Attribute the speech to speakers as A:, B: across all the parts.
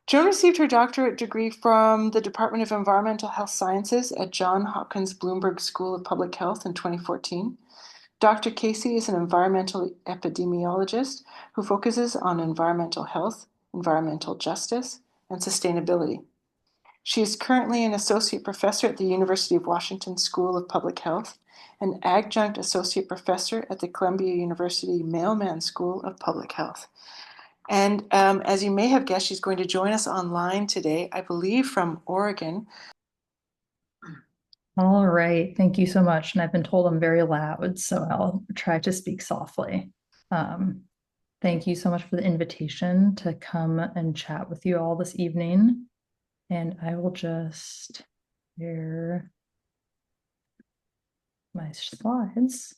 A: Joan received her doctorate degree from the Department of Environmental Health Sciences at Johns Hopkins Bloomberg School of Public Health in 2014. Dr. Casey is an environmental epidemiologist who focuses on environmental health, environmental justice, and sustainability. She is currently an associate professor at the University of Washington School of Public Health, an adjunct associate professor at the Columbia University Mailman School of Public Health. And as you may have guessed, she's going to join us online today, I believe from Oregon.
B: All right, thank you so much. And I've been told I'm very loud, so I'll try to speak softly. Thank you so much for the invitation to come and chat with you all this evening. And I will just share my slides.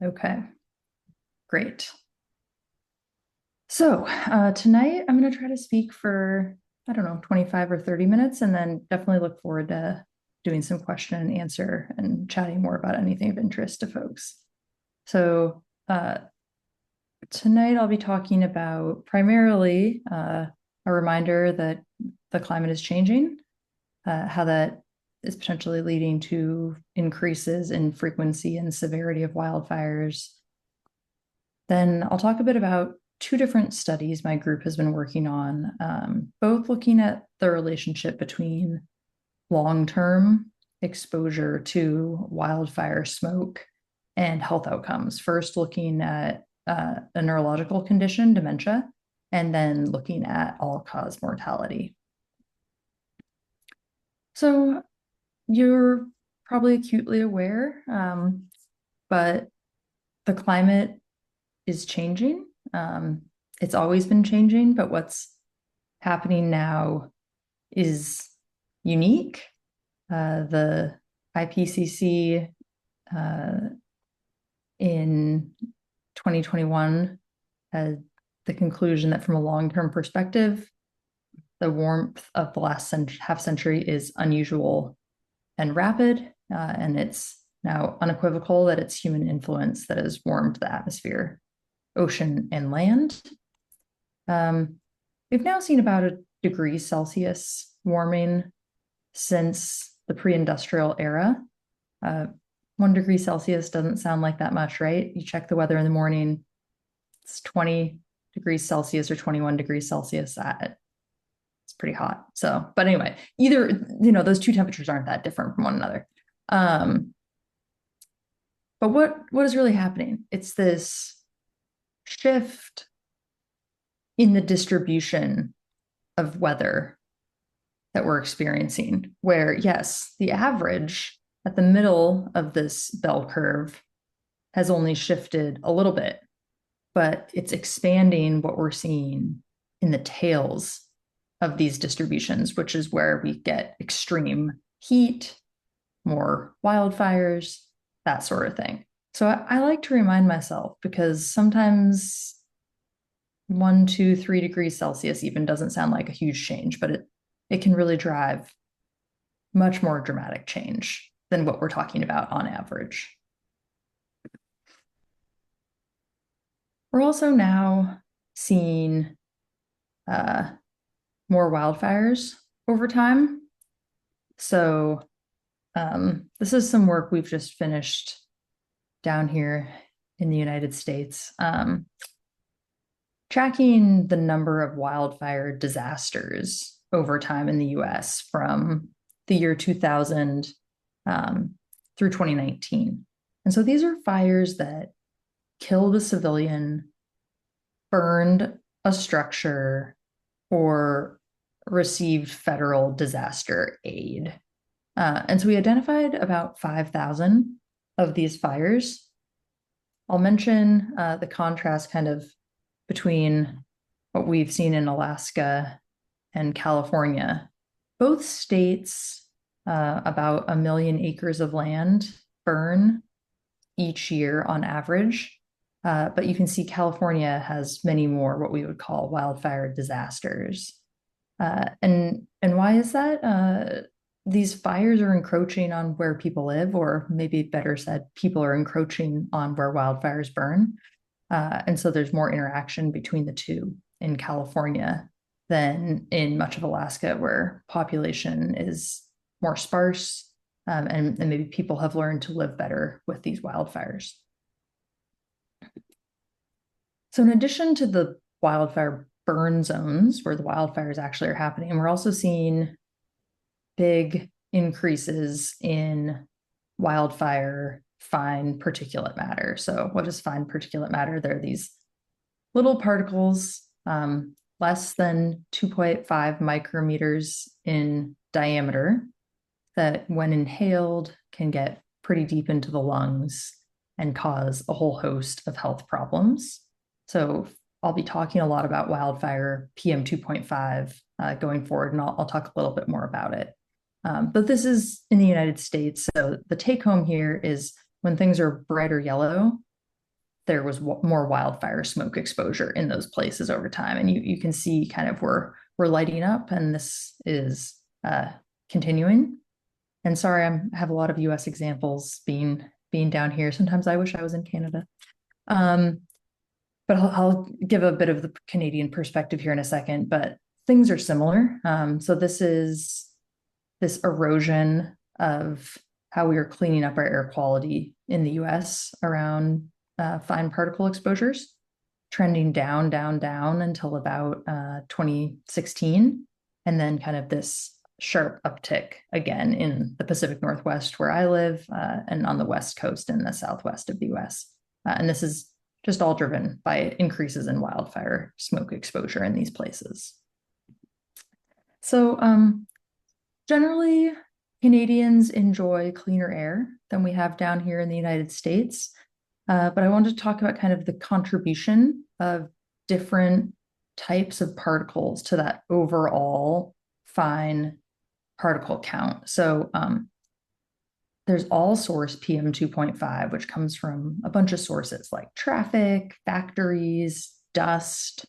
B: Okay, great. So tonight I'm going to try to speak for, I don't know, 25 or 30 minutes, and then definitely look forward to doing some question and answer and chatting more about anything of interest to folks. So tonight I'll be talking about primarily a reminder that the climate is changing, how that is potentially leading to increases in frequency and severity of wildfires. Then I'll talk a bit about two different studies my group has been working on, both looking at the relationship between long-term exposure to wildfire smoke and health outcomes. First, looking at a neurological condition, dementia, and then looking at all-cause mortality. So you're probably acutely aware, but the climate is changing. It's always been changing, but what's happening now is unique. The IPCC in 2021 had the conclusion that from a long-term perspective, the warmth of the last half century is unusual and rapid, and it's now unequivocal that it's human influence that has warmed the atmosphere, ocean, and land. We've now seen about 1 degree Celsius warming since the pre-industrial era. 1 degree Celsius doesn't sound like that much, right? You check the weather in the morning, it's 20 degrees Celsius or 21 degrees Celsius. It's pretty hot. So, but anyway, either, those two temperatures aren't that different from one another. But what is really happening? It's this shift in the distribution of weather that we're experiencing, where, yes, the average at the middle of this bell curve has only shifted a little bit, but it's expanding what we're seeing in the tails of these distributions, which is where we get extreme heat, more wildfires, that sort of thing. So I like to remind myself, because sometimes 1, 2, 3 degrees Celsius even doesn't sound like a huge change, but it can really drive much more dramatic change than what we're talking about on average. We're also now seeing more wildfires over time. So this is some work we've just finished down here in the United States, tracking the number of wildfire disasters over time in the US from the year 2000 through 2019. And so these are fires that killed a civilian, burned a structure, or received federal disaster aid. And so we identified about 5,000 of these fires. I'll mention the contrast kind of between what we've seen in Alaska and California. Both states, about 1 million acres of land burn each year on average. But you can see California has many more what we would call wildfire disasters. And why is that? These fires are encroaching on where people live, or maybe better said, people are encroaching on where wildfires burn. And so there's more interaction between the two in California than in much of Alaska, where population is more sparse, and maybe people have learned to live better with these wildfires. So in addition to the wildfire burn zones where the wildfires actually are happening, we're also seeing big increases in wildfire fine particulate matter. So what is fine particulate matter? There are these little particles, less than 2.5 micrometers in diameter, that when inhaled can get pretty deep into the lungs and cause a whole host of health problems. So I'll be talking a lot about wildfire PM 2.5 going forward, and I'll talk a little bit more about it. But this is in the United States. So the take home here is when things are brighter yellow, there was more wildfire smoke exposure in those places over time. And you can see kind of we're lighting up, and this is continuing. And sorry, I have a lot of US examples being down here. Sometimes I wish I was in Canada. But I'll give a bit of the Canadian perspective here in a second, but things are similar. So this is this erosion of how we are cleaning up our air quality in the US around fine particle exposures, trending down, down, down until about 2016. And then kind of this sharp uptick again in the Pacific Northwest where I live, and on the West Coast and the Southwest of the US. And this is just all driven by increases in wildfire smoke exposure in these places. So generally, Canadians enjoy cleaner air than we have down here in the United States. But I wanted to talk about kind of the contribution of different types of particles to that overall fine particle count. So there's all source PM 2.5, which comes from a bunch of sources like traffic, factories, dust,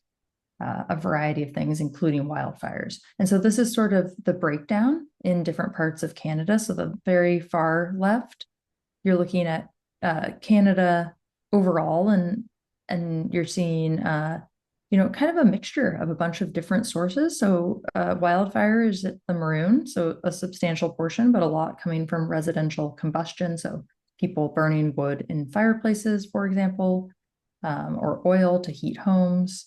B: a variety of things, including wildfires. And so this is sort of the breakdown in different parts of Canada. So the very far left, you're looking at Canada overall, and you're seeing kind of a mixture of a bunch of different sources. So wildfire is at the maroon, so a substantial portion, but a lot coming from residential combustion. So people burning wood in fireplaces, for example, or oil to heat homes,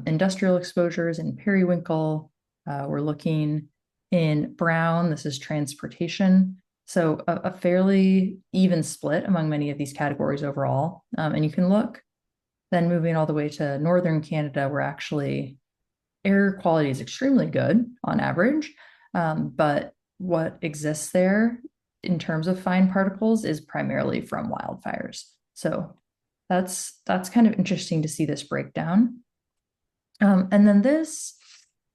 B: industrial exposures in periwinkle. We're looking in brown, this is transportation. So a fairly even split among many of these categories overall. And you can look, then moving all the way to northern Canada, where actually air quality is extremely good on average. But what exists there in terms of fine particles is primarily from wildfires. So that's kind of interesting to see this breakdown. And then this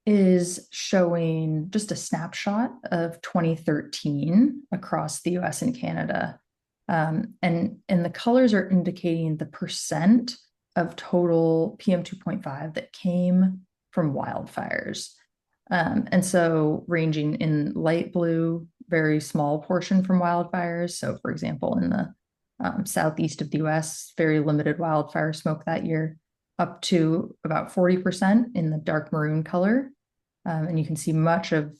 B: is showing just a snapshot of 2013 across the US and Canada. And the colors are indicating the percent of total PM 2.5 that came from wildfires. And so ranging in light blue, very small portion from wildfires. So for example, in the southeast of the US, very limited wildfire smoke that year, up to about 40% in the dark maroon color. And you can see much of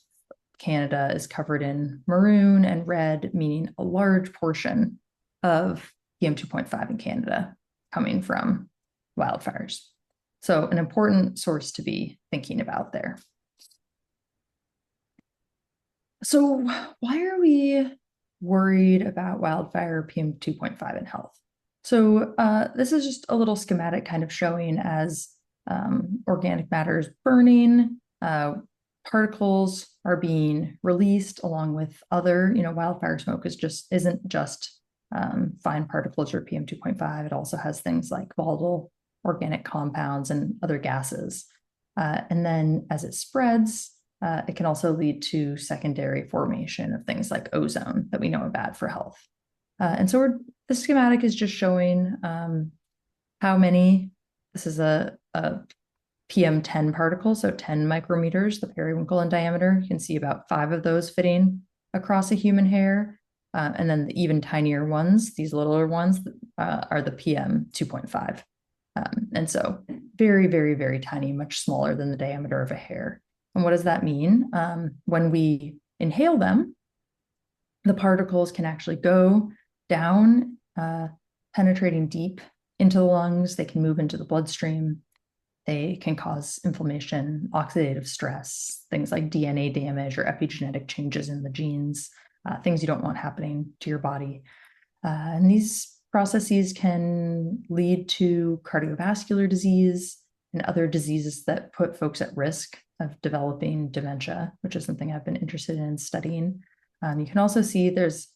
B: Canada is covered in maroon and red, meaning a large portion of PM 2.5 in Canada coming from wildfires. So an important source to be thinking about there. So why are we worried about wildfire PM 2.5 in health? So this is just a little schematic kind of showing as organic matter is burning, particles are being released along with other, wildfire smoke isn't just fine particles or PM 2.5. It also has things like volatile organic compounds and other gases. And then as it spreads, it can also lead to secondary formation of things like ozone that we know are bad for health. And so the schematic is just showing how many, this is a PM 10 particle, so 10 micrometers, the periwinkle in diameter. You can see about 5 of those fitting across a human hair. And then the even tinier ones, these littler ones, are the PM 2.5. And so very, very, very tiny, much smaller than the diameter of a hair. And what does that mean? When we inhale them, the particles can actually go down, penetrating deep into the lungs. They can move into the bloodstream. They can cause inflammation, oxidative stress, things like DNA damage or epigenetic changes in the genes, things you don't want happening to your body. And these processes can lead to cardiovascular disease and other diseases that put folks at risk of developing dementia, which is something I've been interested in studying. You can also see there's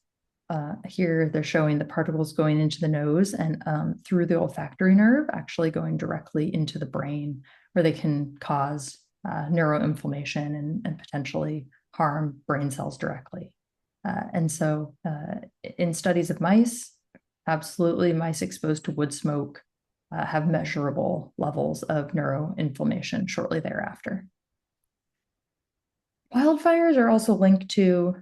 B: here they're showing the particles going into the nose and through the olfactory nerve, actually going directly into the brain, where they can cause neuroinflammation and potentially harm brain cells directly. And so in studies of mice, absolutely mice exposed to wood smoke have measurable levels of neuroinflammation shortly thereafter. Wildfires are also linked to,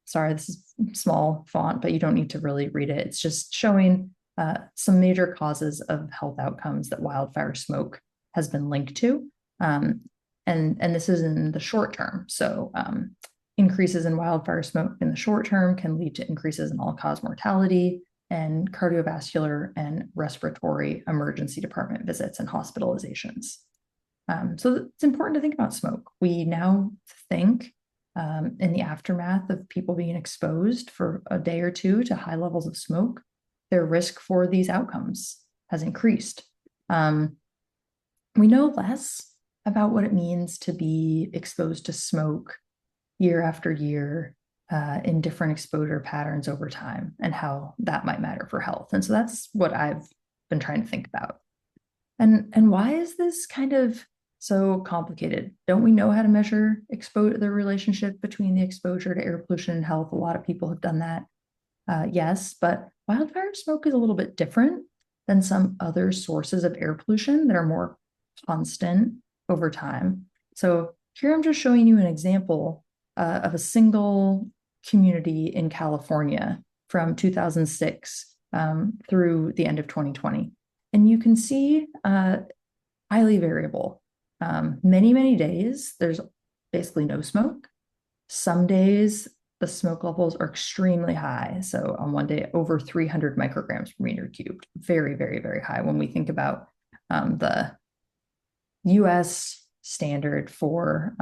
B: sorry, this is small font, but you don't need to really read it. It's just showing some major causes of health outcomes that wildfire smoke has been linked to. And this is in the short term. So increases in wildfire smoke in the short term can lead to increases in all-cause mortality and cardiovascular and respiratory emergency department visits and hospitalizations. So it's important to think about smoke. We now think in the aftermath of people being exposed for a day or two to high levels of smoke, their risk for these outcomes has increased. We know less about what it means to be exposed to smoke year after year in different exposure patterns over time and how that might matter for health. And so that's what I've been trying to think about. And why is this kind of so complicated? Don't we know how to measure the relationship between the exposure to air pollution and health? A lot of people have done that. Yes, but wildfire smoke is a little bit different than some other sources of air pollution that are more constant over time. So here I'm just showing you an example of a single community in California from 2006 through the end of 2020. And you can see highly variable. Many, many days, there's basically no smoke. Some days, the smoke levels are extremely high. So on one day, over 300 micrograms per meter cubed. Very, very, very high when we think about the US standard for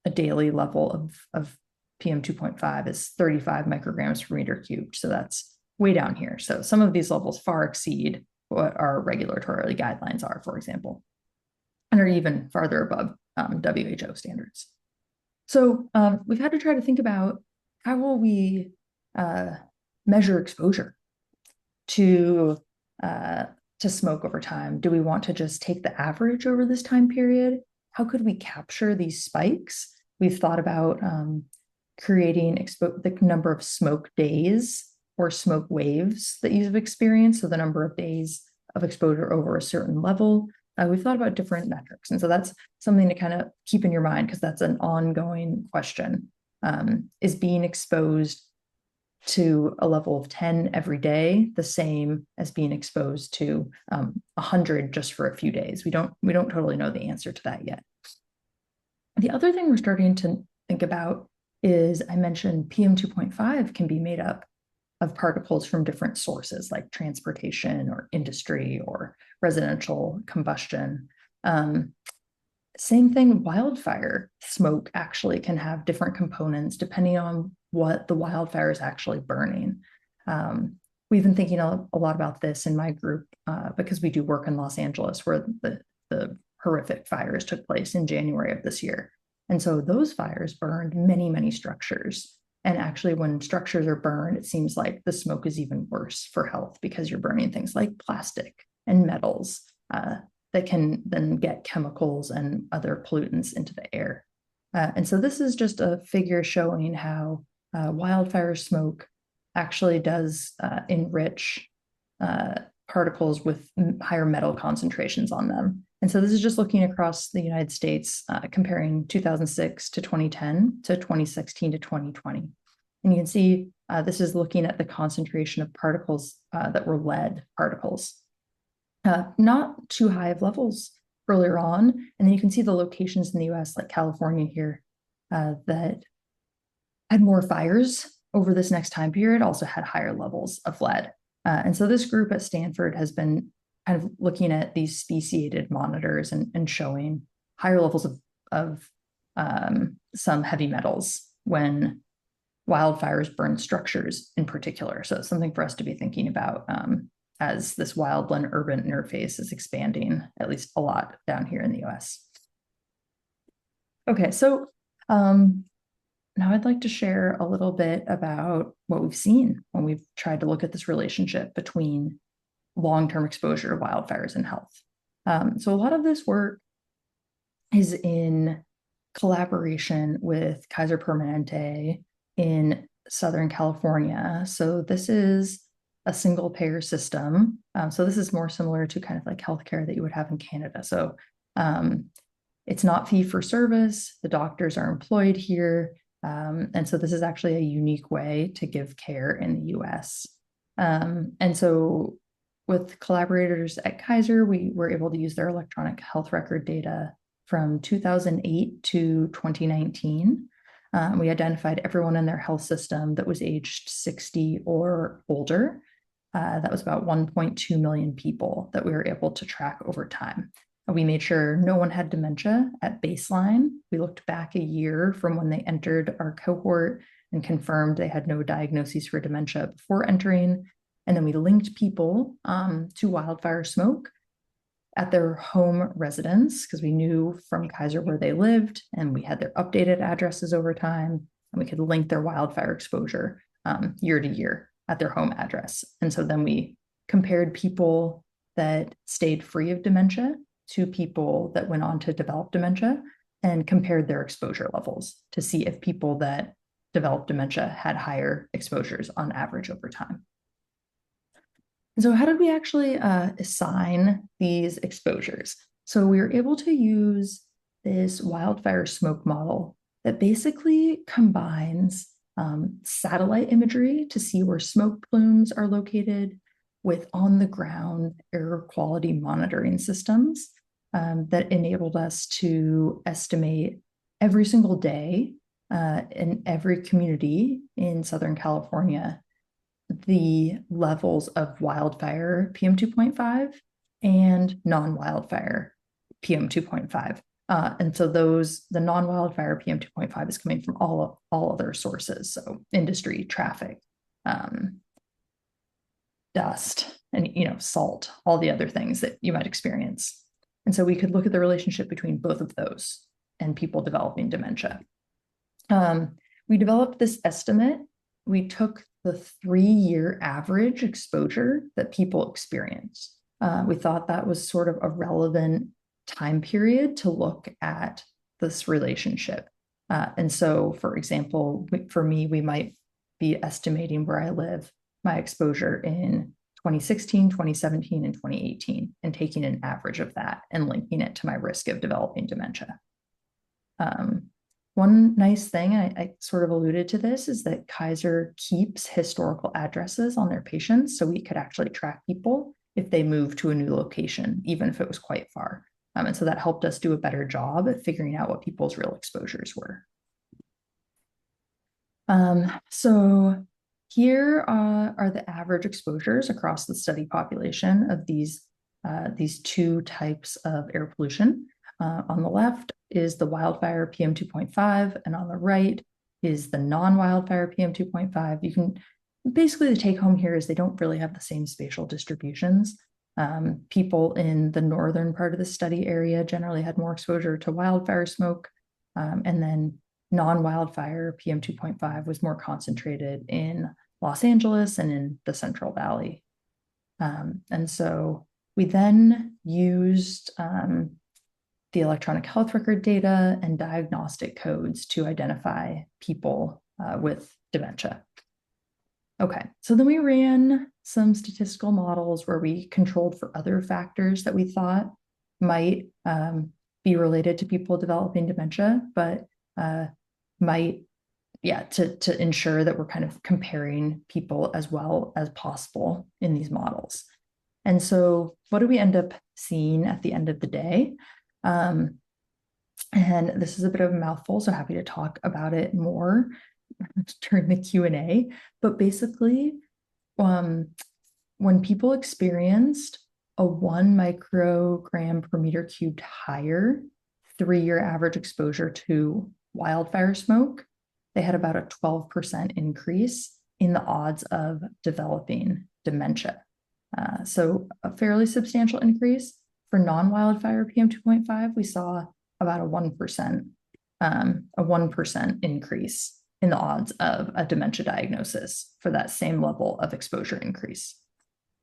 B: a daily level of PM 2.5 is 35 micrograms per meter cubed. So that's way down here. So some of these levels far exceed what our regulatory guidelines are, for example, and are even farther above WHO standards. So we've had to try to think about how will we measure exposure to smoke over time. Do we want to just take the average over this time period? How could we capture these spikes? We've thought about creating the number of smoke days or smoke waves that you've experienced, so the number of days of exposure over a certain level. We've thought about different metrics. And so that's something to kind of keep in your mind because that's an ongoing question. Is being exposed to a level of 10 every day the same as being exposed to 100 just for a few days? We don't totally know the answer to that yet. The other thing we're starting to think about is, I mentioned PM 2.5 can be made up of particles from different sources like transportation or industry or residential combustion. Same thing, wildfire smoke actually can have different components depending on what the wildfire is actually burning. We've been thinking a lot about this in my group because we do work in Los Angeles where the horrific fires took place in January of this year. And so those fires burned many, many structures. And actually, when structures are burned, it seems like the smoke is even worse for health because you're burning things like plastic and metals that can then get chemicals and other pollutants into the air. And so this is just a figure showing how wildfire smoke actually does enrich particles with higher metal concentrations on them. And so this is just looking across the United States, comparing 2006 to 2010 to 2016 to 2020. And you can see this is looking at the concentration of particles that were lead particles. not too high of levels earlier on. And then you can see the locations in the US, like California here, that had more fires over this next time period, also had higher levels of lead. And so this group at Stanford has been kind of looking at these speciated monitors and showing higher levels of some heavy metals when wildfires burn structures in particular. So it's something for us to be thinking about as this wildland-urban interface is expanding, at least a lot down here in the US. Okay, so now I'd like to share a little bit about what we've seen when we've tried to look at this relationship between long-term exposure to wildfires and health. So a lot of this work is in collaboration with Kaiser Permanente in Southern California. So this is a single payer system. So this is more similar to kind of like healthcare that you would have in Canada. So it's not fee for service. The doctors are employed here. And so this is actually a unique way to give care in the US. And so with collaborators at Kaiser, we were able to use their electronic health record data from 2008 to 2019. We identified everyone in their health system that was aged 60 or older. That was about 1.2 million people that we were able to track over time. We made sure no one had dementia at baseline. We looked back a year from when they entered our cohort and confirmed they had no diagnoses for dementia before entering. And then we linked people to wildfire smoke at their home residence because we knew from Kaiser where they lived and we had their updated addresses over time and we could link their wildfire exposure year to year at their home address. And so then we compared people that stayed free of dementia to people that went on to develop dementia and compared their exposure levels to see if people that developed dementia had higher exposures on average over time. And so how did we actually assign these exposures? So we were able to use this wildfire smoke model that basically combines satellite imagery to see where smoke plumes are located with on-the-ground air quality monitoring systems that enabled us to estimate every single day in every community in Southern California the levels of wildfire PM2.5 and non-wildfire PM2.5. And so the non-wildfire PM2.5 is coming from all other sources. So industry, traffic, dust, and salt, all the other things that you might experience. And so we could look at the relationship between both of those and people developing dementia. We developed this estimate. We took the 3-year average exposure that people experience. We thought that was sort of a relevant time period to look at this relationship. And so, for example, for me, we might be estimating where I live, my exposure in 2016, 2017, and 2018, and taking an average of that and linking it to my risk of developing dementia. One nice thing, I sort of alluded to this, is that Kaiser keeps historical addresses on their patients, so we could actually track people if they moved to a new location, even if it was quite far. And so that helped us do a better job at figuring out what people's real exposures were. So here are the average exposures across the study population of these two types of air pollution. On the left is the wildfire PM2.5, and on the right is the non-wildfire PM2.5. You can basically, the take home here is they don't really have the same spatial distributions. People in the northern part of the study area generally had more exposure to wildfire smoke, and then non-wildfire PM2.5 was more concentrated in Los Angeles and in the Central Valley. And so we then used the electronic health record data and diagnostic codes to identify people with dementia. Okay, so then we ran some statistical models where we controlled for other factors that we thought might be related to people developing dementia, but to ensure that we're kind of comparing people as well as possible in these models. And so what do we end up seeing at the end of the day? And this is a bit of a mouthful, so happy to talk about it more during the Q&A. But basically, when people experienced a 1 microgram per meter cubed higher 3-year average exposure to wildfire smoke, they had about a 12% increase in the odds of developing dementia. So a fairly substantial increase. For non-wildfire PM2.5, we saw about a 1% increase in the odds of a dementia diagnosis for that same level of exposure increase.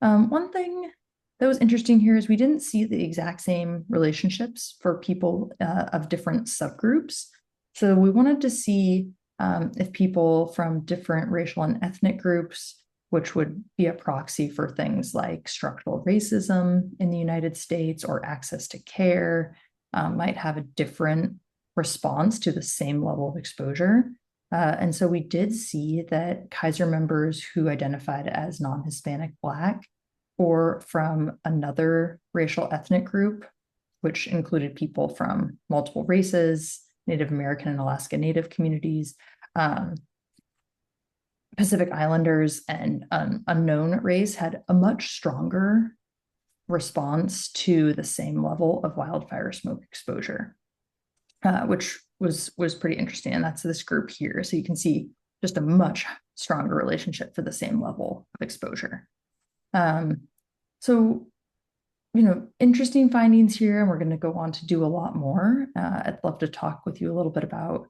B: One thing that was interesting here is we didn't see the exact same relationships for people of different subgroups. So we wanted to see if people from different racial and ethnic groups, which would be a proxy for things like structural racism in the United States or access to care, might have a different response to the same level of exposure. And so we did see that Kaiser members who identified as non-Hispanic Black or from another racial ethnic group, which included people from multiple races, Native American and Alaska Native communities, Pacific Islanders, and unknown race, had a much stronger response to the same level of wildfire smoke exposure, which was pretty interesting. And that's this group here. So you can see just a much stronger relationship for the same level of exposure. So, interesting findings here, and we're going to go on to do a lot more. I'd love to talk with you a little bit about,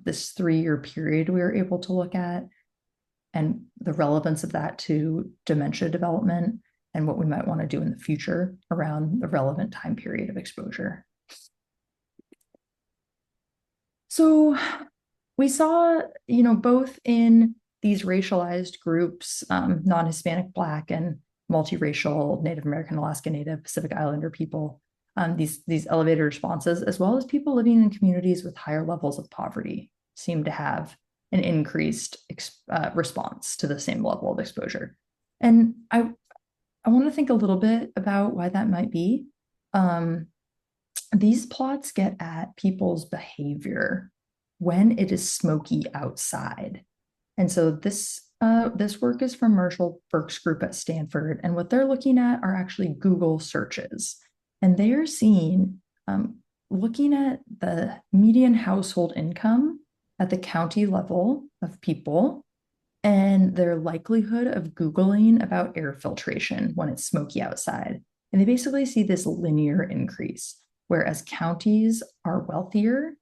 B: this 3-year period we were able to look at and the relevance of that to dementia development and what we might want to do in the future around the relevant time period of exposure. So we saw, both in these racialized groups, non-Hispanic Black and multiracial Native American, Alaska Native, Pacific Islander people, these elevated responses, as well as people living in communities with higher levels of poverty, seem to have an increased response to the same level of exposure. And I want to think a little bit about why that might be. These plots get at people's behavior when it is smoky outside. And so this work is from Marshall Burke's group at Stanford, and what they're looking at are actually Google searches. And they are seeing, looking at the median household income at the county level of people and their likelihood of Googling about air filtration when it's smoky outside. And they basically see this linear increase, whereas counties are wealthier,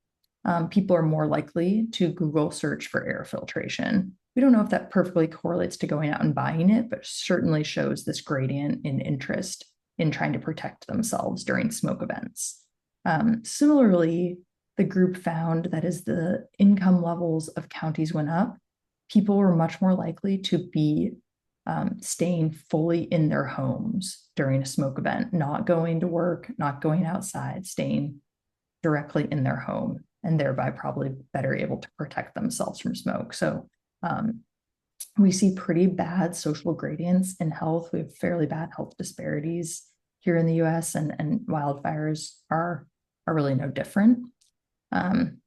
B: people are more likely to Google search for air filtration. We don't know if that perfectly correlates to going out and buying it, but certainly shows this gradient in interest in trying to protect themselves during smoke events. Similarly, the group found that as the income levels of counties went up, people were much more likely to be staying fully in their homes during a smoke event, not going to work, not going outside, staying directly in their home, and thereby probably better able to protect themselves from smoke. So we see pretty bad social gradients in health. We have fairly bad health disparities here in the US, and wildfires are really no different.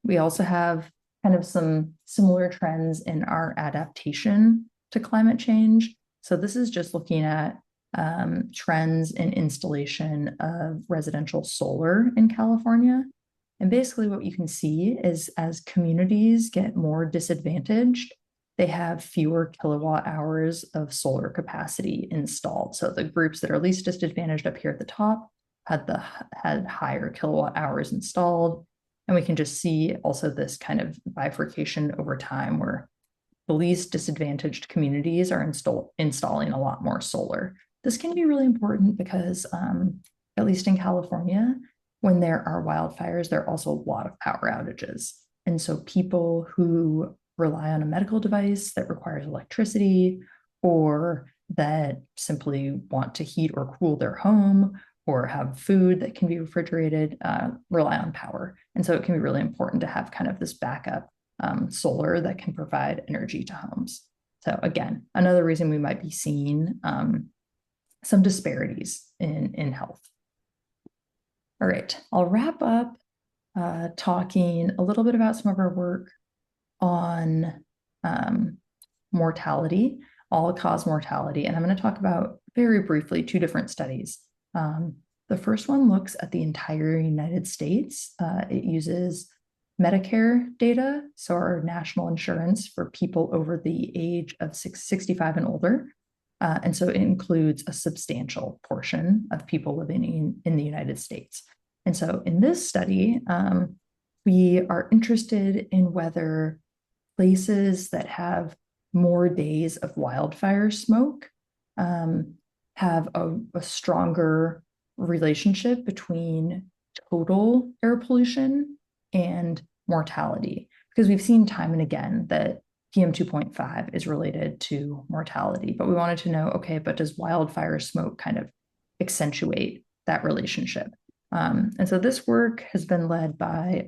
B: We also have kind of some similar trends in our adaptation to climate change. So this is just looking at trends in installation of residential solar in California. And basically what you can see is as communities get more disadvantaged, they have fewer kilowatt hours of solar capacity installed. So the groups that are least disadvantaged up here at the top had higher kilowatt hours installed. And we can just see also this kind of bifurcation over time where the least disadvantaged communities are installing a lot more solar. This can be really important because, at least in California, when there are wildfires, there are also a lot of power outages. And so people who rely on a medical device that requires electricity, or that simply want to heat or cool their home, or have food that can be refrigerated, rely on power. And so it can be really important to have kind of this backup solar that can provide energy to homes. So again, another reason we might be seeing some disparities in health. All right, I'll wrap up talking a little bit about some of our work on mortality, all-cause mortality, and I'm going to talk about very briefly two different studies. The first one looks at the entire United States. It uses Medicare data, so our national insurance for people over the age of 65 and older. And so it includes a substantial portion of people living in the United States. And so in this study, we are interested in whether places that have more days of wildfire smoke have a stronger relationship between total air pollution and mortality, because we've seen time and again that PM 2.5 is related to mortality, but we wanted to know, okay, but does wildfire smoke kind of accentuate that relationship? And so this work has been led by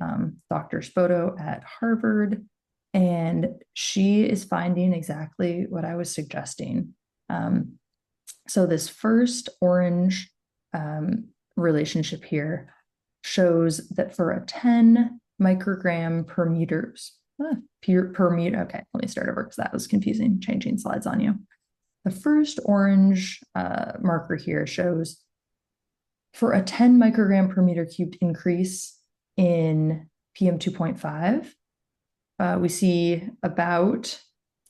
B: Dr. Spoto at Harvard, and she is finding exactly what I was suggesting. So this first orange relationship here shows that for a 10 microgram per meters, per meter, okay, let me start over because that was confusing, changing slides on you. The first orange marker here shows for a 10 microgram per meter cubed increase in PM 2.5, we see about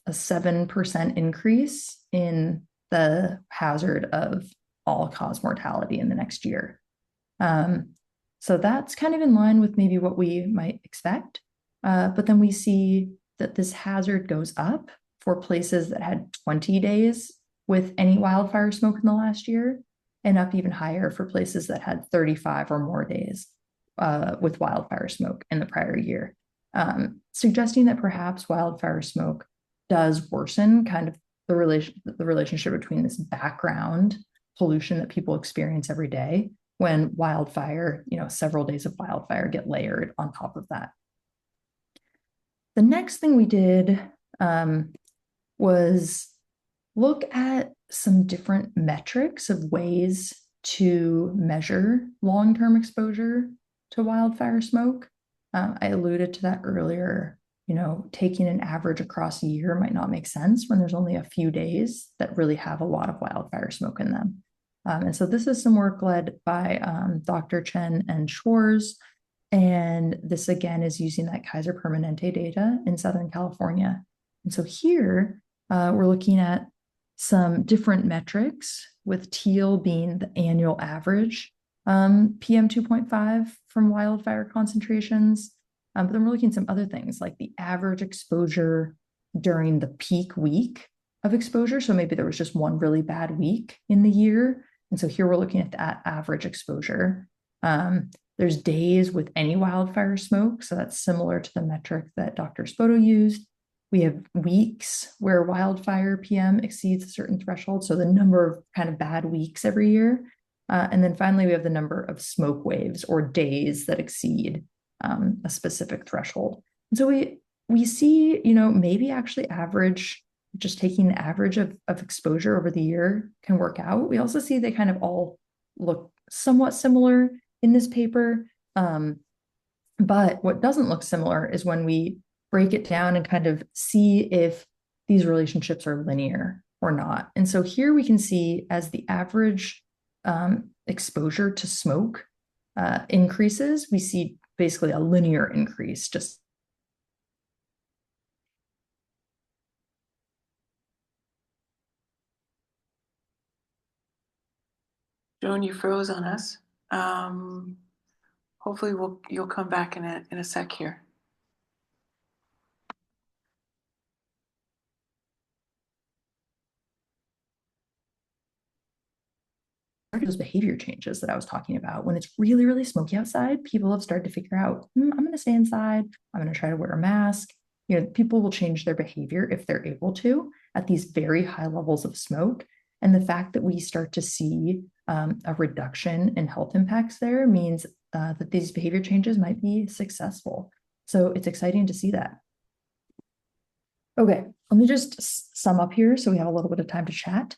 B: a 7% increase in the hazard of all-cause mortality in the next year. So that's kind of in line with maybe what we might expect. But then we see that this hazard goes up for places that had 20 days with any wildfire smoke in the last year, and up even higher for places that had 35 or more days with wildfire smoke in the prior year, suggesting that perhaps wildfire smoke does worsen kind of the relationship between this background pollution that people experience every day when wildfire, several days of wildfire get layered on top of that. The next thing we did was look at some different metrics of ways to measure long-term exposure to wildfire smoke. I alluded to that earlier. Taking an average across a year might not make sense when there's only a few days that really have a lot of wildfire smoke in them. And so this is some work led by Dr. Chen and Schwarz. And this again is using that Kaiser Permanente data in Southern California. And so here we're looking at some different metrics, with teal being the annual average PM 2.5 from wildfire concentrations. But then we're looking at some other things like the average exposure during the peak week of exposure. So maybe there was just one really bad week in the year. And so here we're looking at that average exposure. There's days with any wildfire smoke. So that's similar to the metric that Dr. Spoto used. We have weeks where wildfire PM exceeds a certain threshold. So the number of kind of bad weeks every year. And then finally, we have the number of smoke waves or days that exceed a specific threshold. And so we see, maybe actually just taking the average of exposure over the year can work out. We also see they kind of all look somewhat similar in this paper. But what doesn't look similar is when we break it down and kind of see if these relationships are linear or not. And so here we can see as the average exposure to smoke increases, we see basically a linear increase. Just
A: Joan, you froze on us. Hopefully you'll come back in a sec here.
B: those behavior changes that I was talking about. When it's really, really smoky outside, people have started to figure out, I'm going to stay inside. I'm going to try to wear a mask. People will change their behavior if they're able to at these very high levels of smoke. And the fact that we start to see a reduction in health impacts there means that these behavior changes might be successful. So it's exciting to see that. Okay, let me just sum up here so we have a little bit of time to chat.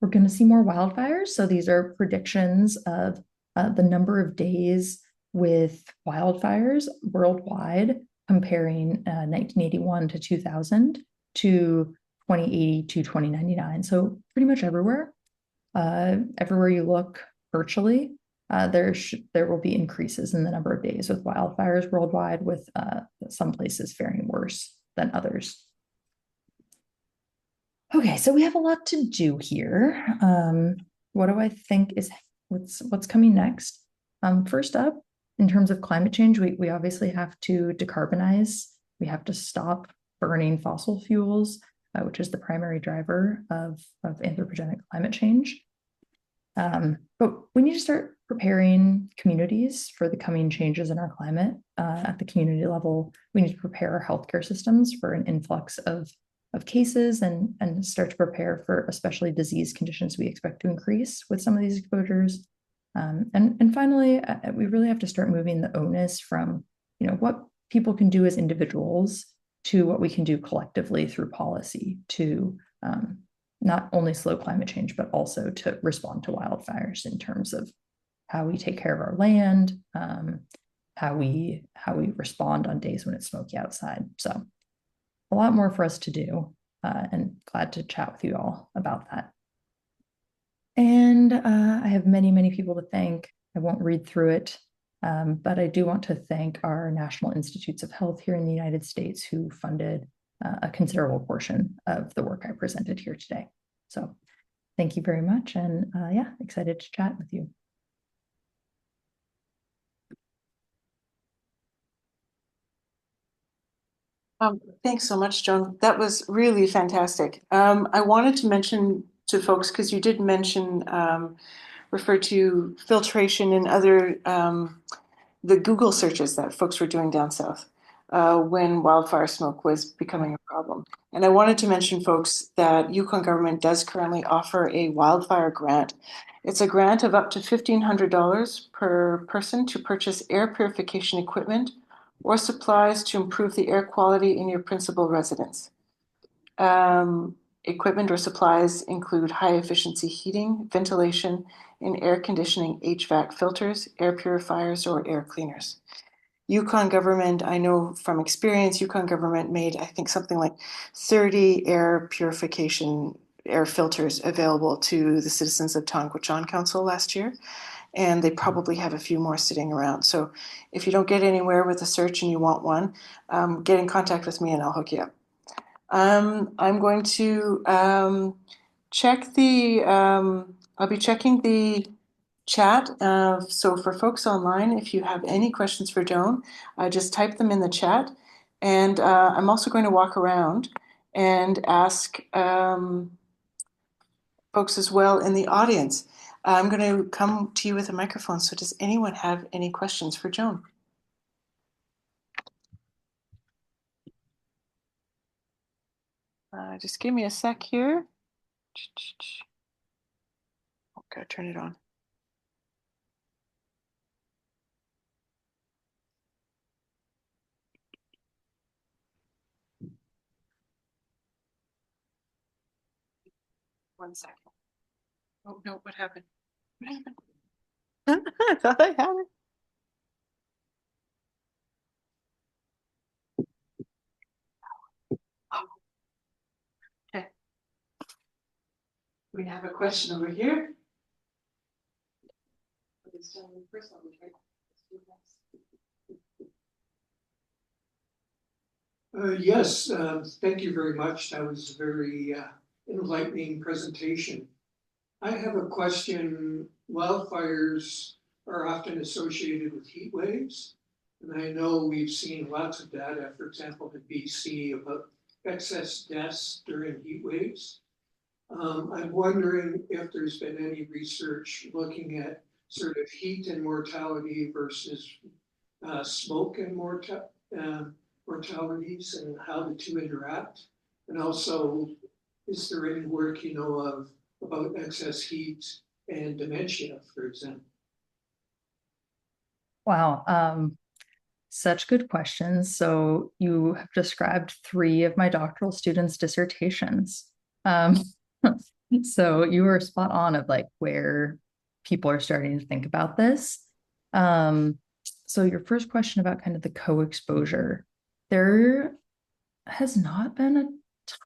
B: we're going to see more wildfires. So these are predictions of the number of days with wildfires worldwide, comparing 1981 to 2000 to 2080 to 2099. So pretty much everywhere. Everywhere you look virtually, there will be increases in the number of days with wildfires worldwide, with some places faring worse than others. Okay, so we have a lot to do here. What do I think is what's coming next? First up, in terms of climate change, we obviously have to decarbonize. We have to stop burning fossil fuels, which is the primary driver of anthropogenic climate change. But we need to start preparing communities for the coming changes in our climate. At the community level, we need to prepare our healthcare systems for an influx of cases, and start to prepare for especially disease conditions we expect to increase with some of these exposures. And finally, we really have to start moving the onus from what people can do as individuals to what we can do collectively through policy to not only slow climate change, but also to respond to wildfires in terms of how we take care of our land, how we respond on days when it's smoky outside. So a lot more for us to do, and glad to chat with you all about that. And I have many, many people to thank. I won't read through it, but I do want to thank our National Institutes of Health here in the United States, who funded a considerable portion of the work I presented here today. So thank you very much. And yeah, excited to chat with you.
A: Thanks so much, Joan. That was really fantastic. I wanted to mention to folks, because you did mention, refer to filtration and other, the Google searches that folks were doing down south when wildfire smoke was becoming a problem. And I wanted to mention, folks, that Yukon government does currently offer a wildfire grant. It's a grant of up to $1,500 per person to purchase air purification equipment or supplies to improve the air quality in your principal residence. Equipment or supplies include high efficiency heating, ventilation, and air conditioning HVAC filters, air purifiers, or air cleaners. Yukon government, I know from experience, Yukon government made, I think, something like 30 air purification air filters available to the citizens of Tonquachon Council last year. And they probably have a few more sitting around. So if you don't get anywhere with a search and you want one, get in contact with me and I'll hook you up. I'm going to check the, I'll be checking the chat. So for folks online, if you have any questions for Joan, just type them in the chat. And I'm also going to walk around and ask folks as well in the audience. I'm going to come to you with a microphone. So does anyone have any questions for Joan? Just give me a sec here. Okay, turn it on. One second. Oh no, what happened? What happened? I thought I had it. Oh, okay. We have a question over here.
C: Yes, thank you very much. That was a very enlightening presentation. I have a question. Wildfires are often associated with heat waves. And I know we've seen lots of data, for example, in BC about excess deaths during heat waves. I'm wondering if there's been any research looking at sort of heat and mortality versus smoke and mortalities and how the two interact. And also, is there any work you know of about excess heat and dementia, for example?
B: Wow. Such good questions. So you have described 3 of my doctoral students' dissertations. So you were spot on of like where people are starting to think about this. So your first question about kind of the co-exposure, there has not been a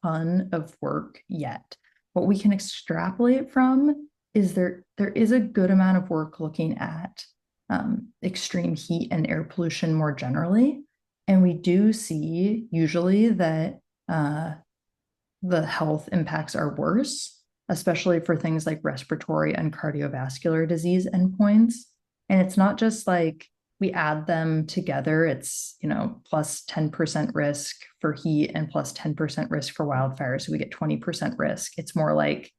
B: ton of work yet. What we can extrapolate from is there is a good amount of work looking at extreme heat and air pollution more generally. And we do see usually that the health impacts are worse, especially for things like respiratory and cardiovascular disease endpoints. And it's not just like we add them together, it's, plus 10% risk for heat and plus 10% risk for wildfire. So we get 20% risk. It's more like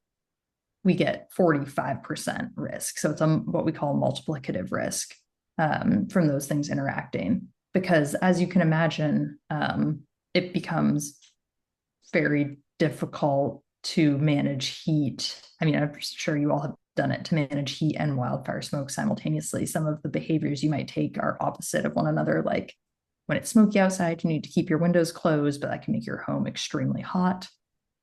B: we get 45% risk. So it's what we call multiplicative risk from those things interacting. Because as you can imagine, it becomes very difficult to manage heat. I mean, I'm sure you all have done it, to manage heat and wildfire smoke simultaneously. Some of the behaviors you might take are opposite of one another. Like when it's smoky outside, you need to keep your windows closed, but that can make your home extremely hot.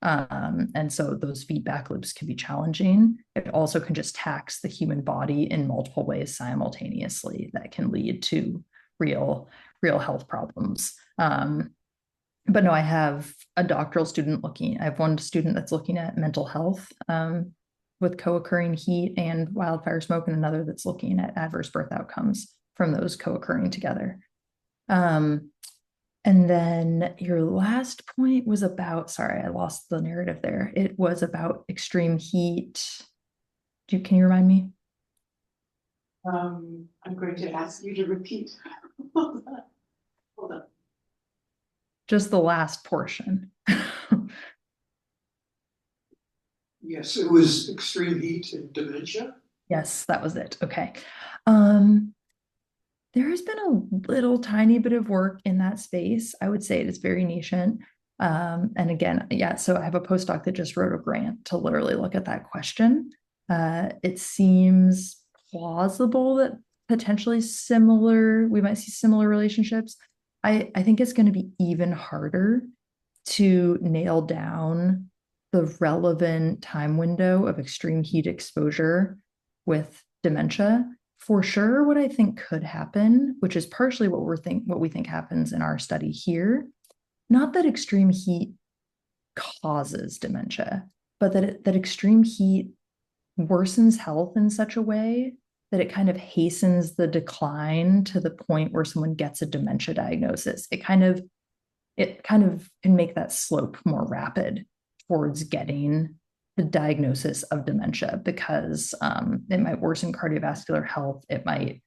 B: And so those feedback loops can be challenging. It also can just tax the human body in multiple ways simultaneously that can lead to real health problems. But no, I have a doctoral student I have one student that's looking at mental health with co-occurring heat and wildfire smoke, and another that's looking at adverse birth outcomes from those co-occurring together. And then your last point was about, sorry, I lost the narrative there. It was about extreme heat. Can you remind me?
A: I'm going to ask you to repeat. Hold on.
B: Just the last portion.
C: Yes, it was extreme heat and dementia.
B: Yes, that was it. Okay. There has been a little tiny bit of work in that space. I would say it is very nascent. And again, yeah, so I have a postdoc that just wrote a grant to literally look at that question. It seems plausible that potentially we might see similar relationships. I think it's going to be even harder to nail down the relevant time window of extreme heat exposure with dementia. For sure, what I think could happen, which is partially what we think happens in our study here, not that extreme heat causes dementia, but that extreme heat worsens health in such a way that it kind of hastens the decline to the point where someone gets a dementia diagnosis. It kind of can make that slope more rapid towards getting the diagnosis of dementia, because it might worsen cardiovascular health. It might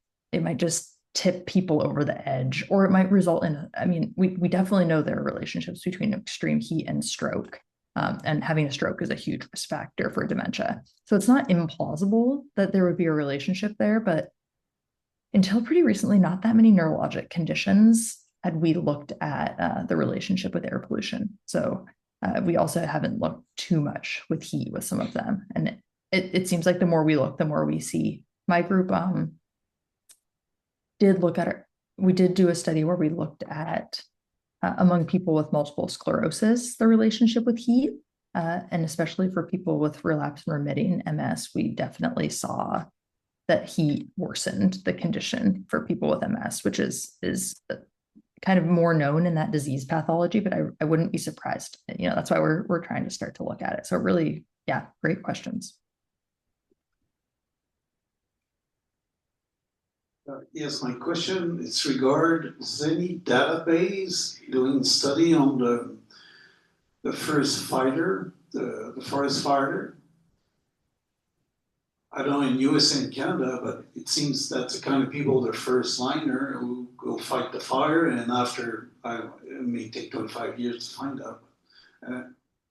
B: just tip people over the edge, or it might result in, I mean, we definitely know there are relationships between extreme heat and stroke. And having a stroke is a huge risk factor for dementia. So it's not implausible that there would be a relationship there, but until pretty recently, not that many neurologic conditions had we looked at the relationship with air pollution. So we also haven't looked too much with heat with some of them. And it seems like the more we look, the more we see. My group we did do a study where we looked at among people with multiple sclerosis, the relationship with heat, and especially for people with relapse and remitting MS, we definitely saw that heat worsened the condition for people with MS, which is kind of more known in that disease pathology, but I wouldn't be surprised. That's why we're trying to start to look at it. So really, yeah, great questions.
D: Yes, my question is regards any database doing study on the first fighter, the forest fire. I don't know in US and Canada, but it seems that's the kind of people, they're first liner who go fight the fire, and after it may take 25 years to find out.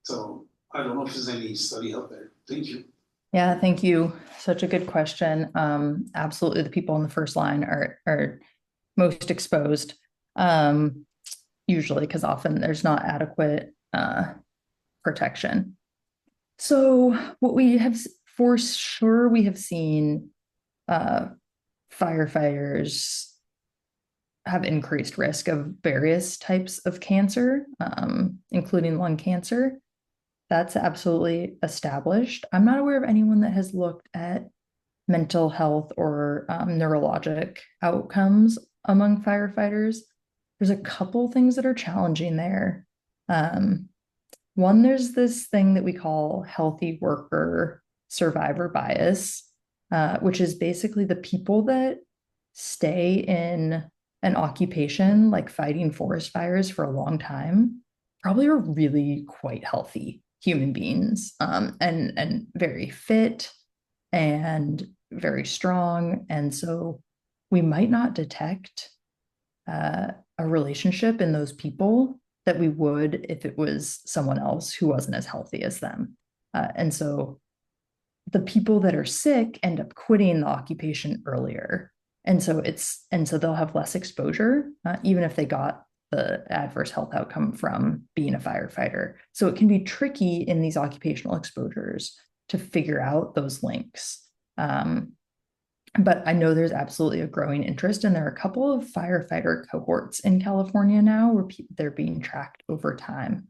D: So I don't know if there's any study out there. Thank you.
B: Yeah, thank you. Such a good question. Absolutely, the people on the first line are most exposed, usually because often there's not adequate protection. So what we have for sure, we have seen firefighters have increased risk of various types of cancer, including lung cancer. That's absolutely established. I'm not aware of anyone that has looked at mental health or neurologic outcomes among firefighters. There's a couple things that are challenging there. One, there's this thing that we call healthy worker survivor bias, which is basically the people that stay in an occupation like fighting forest fires for a long time probably are really quite healthy human beings, and very fit and very strong. And so we might not detect a relationship in those people that we would if it was someone else who wasn't as healthy as them. And so the people that are sick end up quitting the occupation earlier. And so they'll have less exposure, even if they got the adverse health outcome from being a firefighter. So it can be tricky in these occupational exposures to figure out those links. But I know there's absolutely a growing interest, and there are a couple of firefighter cohorts in California now where they're being tracked over time.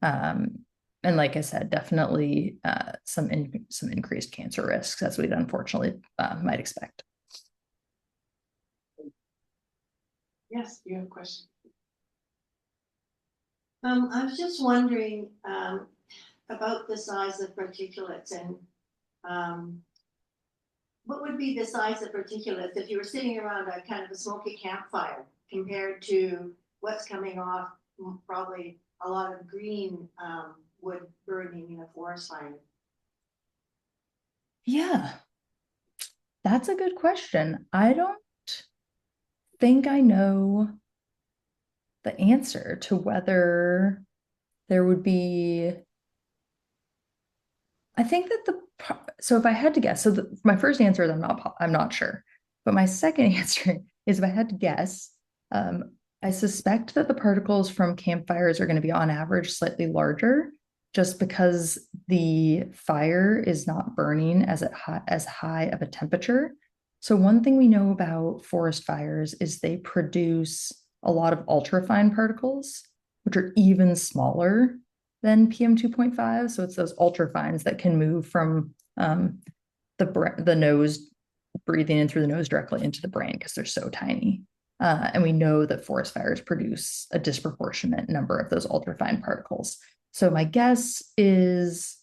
B: And like I said, definitely some increased cancer risks, as we'd unfortunately might expect.
A: Yes, you have a question.
E: I was just wondering about the size of particulates, and what would be the size of particulates if you were sitting around a kind of a smoky campfire compared to what's coming off probably a lot of green wood burning in a forest fire?
B: Yeah, that's a good question. I don't think I know the answer to whether there would be. I think that so if I had to guess, so my first answer is I'm not sure, but my second answer is if I had to guess, I suspect that the particles from campfires are going to be on average slightly larger, just because the fire is not burning as high of a temperature. So one thing we know about forest fires is they produce a lot of ultrafine particles, which are even smaller than PM 2.5. So it's those ultrafines that can move from the nose, breathing in through the nose directly into the brain because they're so tiny. And we know that forest fires produce a disproportionate number of those ultrafine particles. So my guess is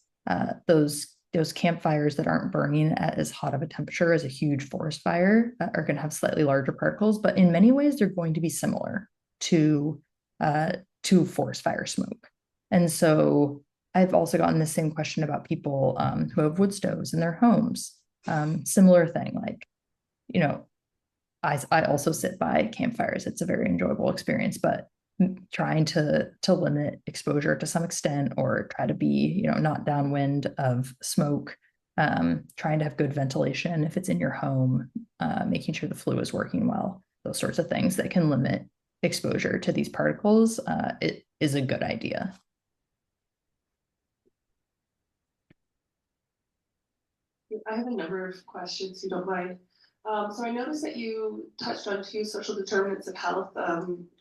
B: those campfires that aren't burning at as hot of a temperature as a huge forest fire are going to have slightly larger particles, but in many ways they're going to be similar to forest fire smoke. And so I've also gotten the same question about people who have wood stoves in their homes. Similar thing, like, you know, I also sit by campfires. It's a very enjoyable experience, but trying to limit exposure to some extent, or try to be, you know, not downwind of smoke, trying to have good ventilation if it's in your home, making sure the flue is working well, those sorts of things that can limit exposure to these particles, it is a good idea.
F: I have a number of questions, if you don't mind. So I noticed that you touched on 2 social determinants of health,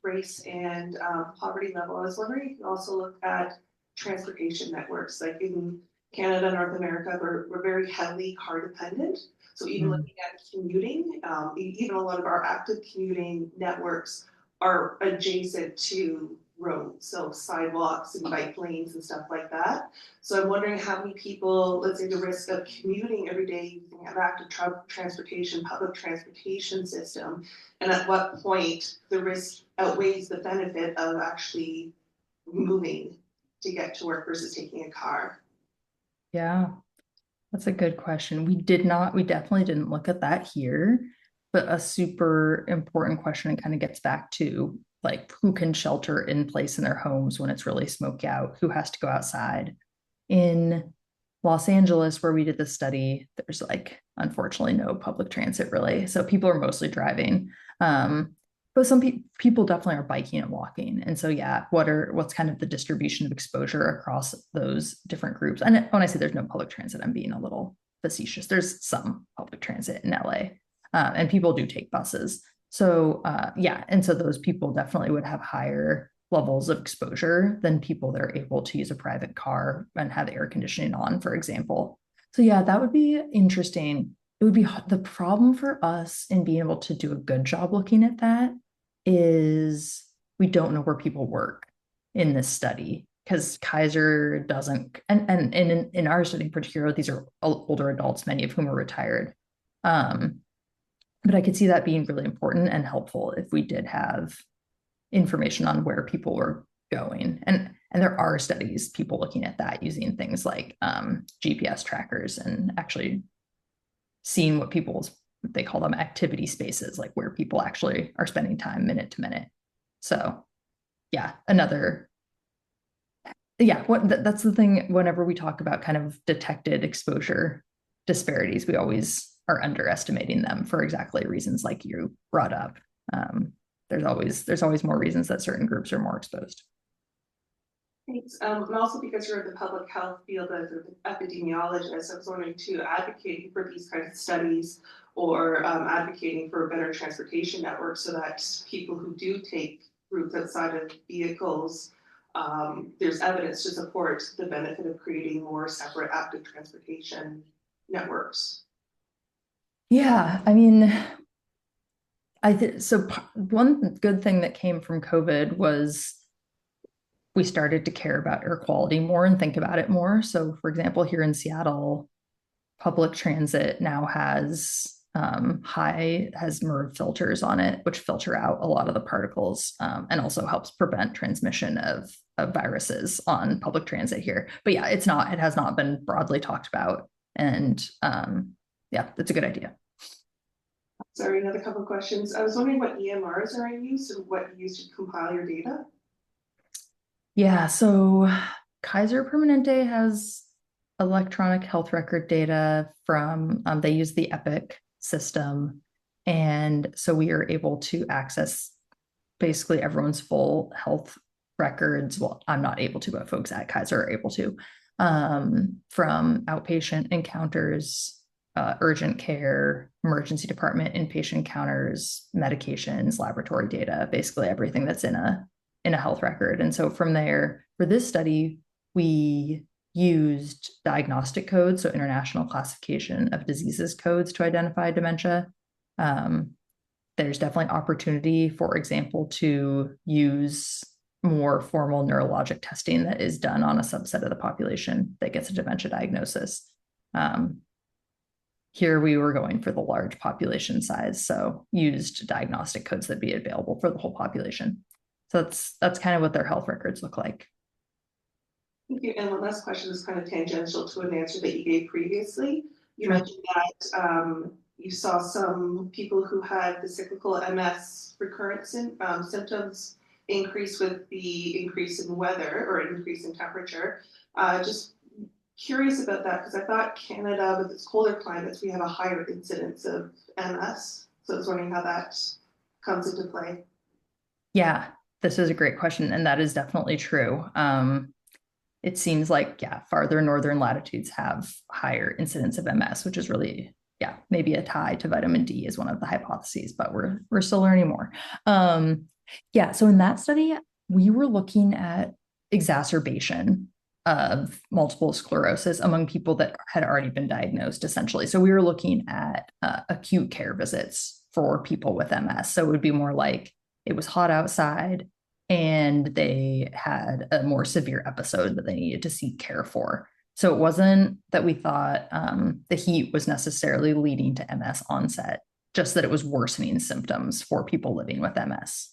F: race and poverty level. I was wondering if you also look at transportation networks. Like in Canada, North America, we're very heavily car dependent. So even looking at commuting, even a lot of our active commuting networks are adjacent to roads, so sidewalks and bike lanes and stuff like that. So I'm wondering how many people, let's say the risk of commuting every day using an active transportation, public transportation system, and at what point the risk outweighs the benefit of actually moving to get to work versus taking a car.
B: Yeah, that's a good question. We definitely didn't look at that here, but a super important question, and kind of gets back to like who can shelter in place in their homes when it's really smoky out, who has to go outside. In Los Angeles, where we did this study, there's like unfortunately no public transit really, so people are mostly driving, but some people definitely are biking and walking. And so yeah, what's kind of the distribution of exposure across those different groups? And when I say there's no public transit, I'm being a little facetious. There's some public transit in LA, and people do take buses. So yeah, and so those people definitely would have higher levels of exposure than people that are able to use a private car and have air conditioning on, for example. So yeah, that would be interesting. It would be the problem for us in being able to do a good job looking at that is we don't know where people work in this study because Kaiser doesn't, and in our study in particular, these are older adults, many of whom are retired. But I could see that being really important and helpful if we did have information on where people were going. And there are studies, people looking at that using things like GPS trackers and actually seeing what they call them activity spaces, like where people actually are spending time minute to minute. So yeah, that's the thing. Whenever we talk about kind of detected exposure disparities, we always are underestimating them for exactly reasons like you brought up. There's always more reasons that certain groups are more exposed.
F: Thanks. And also because you're in the public health field as an epidemiologist, I was wondering too, advocating for these kinds of studies or advocating for better transportation networks so that people who do take routes outside of vehicles, there's evidence to support the benefit of creating more separate active transportation networks.
B: Yeah, I mean, so one good thing that came from COVID was we started to care about air quality more and think about it more. So for example, here in Seattle, public transit now has MERV filters on it, which filter out a lot of the particles and also helps prevent transmission of viruses on public transit here. But yeah, it has not been broadly talked about. And yeah, that's a good idea.
F: Sorry, another couple of questions. I was wondering what EMRs are in use and what you use to compile your data.
B: Yeah, so Kaiser Permanente has electronic health record data from, they use the Epic system. And so we are able to access basically everyone's full health records. Well, I'm not able to, but folks at Kaiser are able to, from outpatient encounters, urgent care, emergency department, inpatient encounters, medications, laboratory data, basically everything that's in a health record. And so from there, for this study, we used diagnostic codes, so international classification of diseases codes to identify dementia. There's definitely opportunity, for example, to use more formal neurologic testing that is done on a subset of the population that gets a dementia diagnosis. Here we were going for the large population size, so used diagnostic codes that'd be available for the whole population. So that's kind of what their health records look like.
F: Thank you. And the last question is kind of tangential to an answer that you gave previously. You mentioned that you saw some people who had the cyclical MS recurrent symptoms increase with the increase in weather or increase in temperature. Just curious about that because I thought Canada, with its colder climates, we have a higher incidence of MS. So I was wondering how that comes into play.
B: Yeah, this is a great question, and that is definitely true. It seems like, yeah, farther northern latitudes have higher incidence of MS, which is really, yeah, maybe a tie to vitamin D is one of the hypotheses, but we're still learning more. Yeah, so in that study, we were looking at exacerbation of multiple sclerosis among people that had already been diagnosed, essentially. So we were looking at acute care visits for people with MS. So it would be more like it was hot outside and they had a more severe episode that they needed to seek care for. So it wasn't that we thought the heat was necessarily leading to MS onset, just that it was worsening symptoms for people living with MS.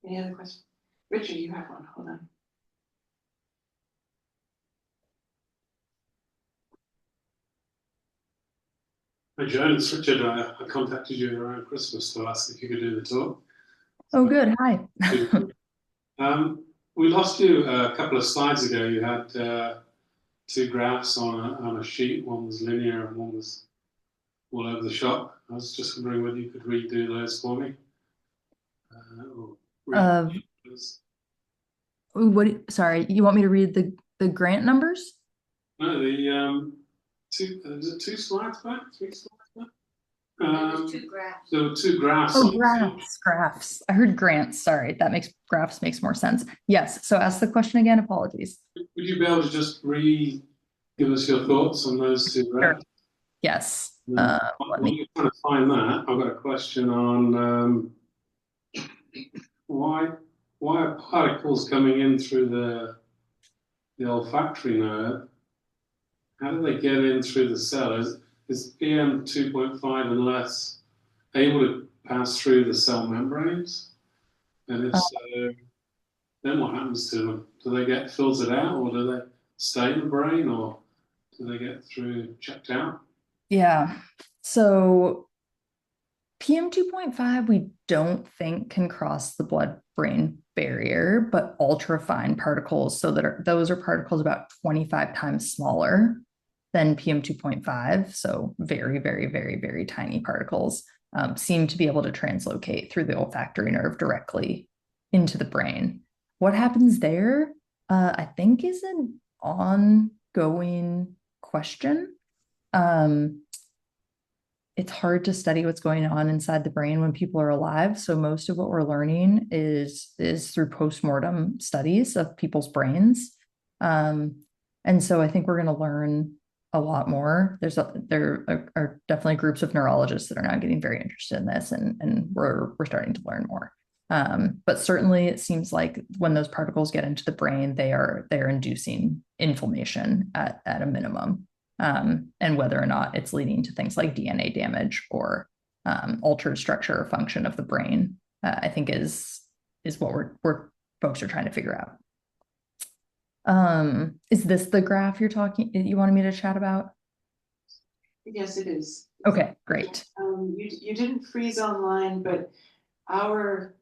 F: Any other questions? Richard, you have one. Hold on.
G: Hi, Joan, it's Richard. I contacted you around Christmas to ask if you could do the talk.
B: Oh, good. Hi.
G: We lost you a couple of slides ago. You had two graphs on a sheet. One was linear and one was all over the shop. I was just wondering whether you could redo those for me.
B: Sorry, you want me to read the grant numbers?
G: No, the is it two slides back? 3 slides back?
E: There's two graphs.
G: There were two graphs.
B: Oh, graphs. I heard grants. Sorry, graphs makes more sense. Yes. So ask the question again. Apologies.
G: Would you be able to just give us your thoughts on those two graphs?
B: Sure. Yes.
G: While you're trying to find that, I've got a question on why are particles coming in through the olfactory nerve? How do they get in through the cell? Is PM 2.5 and less able to pass through the cell membranes? And if so, then what happens to them? Do they get filtered out, or do they stay in the brain, or do they get checked out?
B: Yeah. So PM 2.5, we don't think can cross the blood-brain barrier, but ultrafine particles, so those are particles about 25 times smaller than PM 2.5, so very, very, very, very tiny particles, seem to be able to translocate through the olfactory nerve directly into the brain. What happens there, I think, is an ongoing question. It's hard to study what's going on inside the brain when people are alive. So most of what we're learning is through postmortem studies of people's brains. And so I think we're going to learn a lot more. There are definitely groups of neurologists that are now getting very interested in this, and we're starting to learn more. But certainly it seems like when those particles get into the brain, they are inducing inflammation at a minimum. And whether or not it's leading to things like DNA damage or altered structure or function of the brain, I think is what we're folks are trying to figure out. Is this the graph you wanted me to chat about?
A: Yes, it is.
B: Okay, great.
A: You didn't freeze online, but our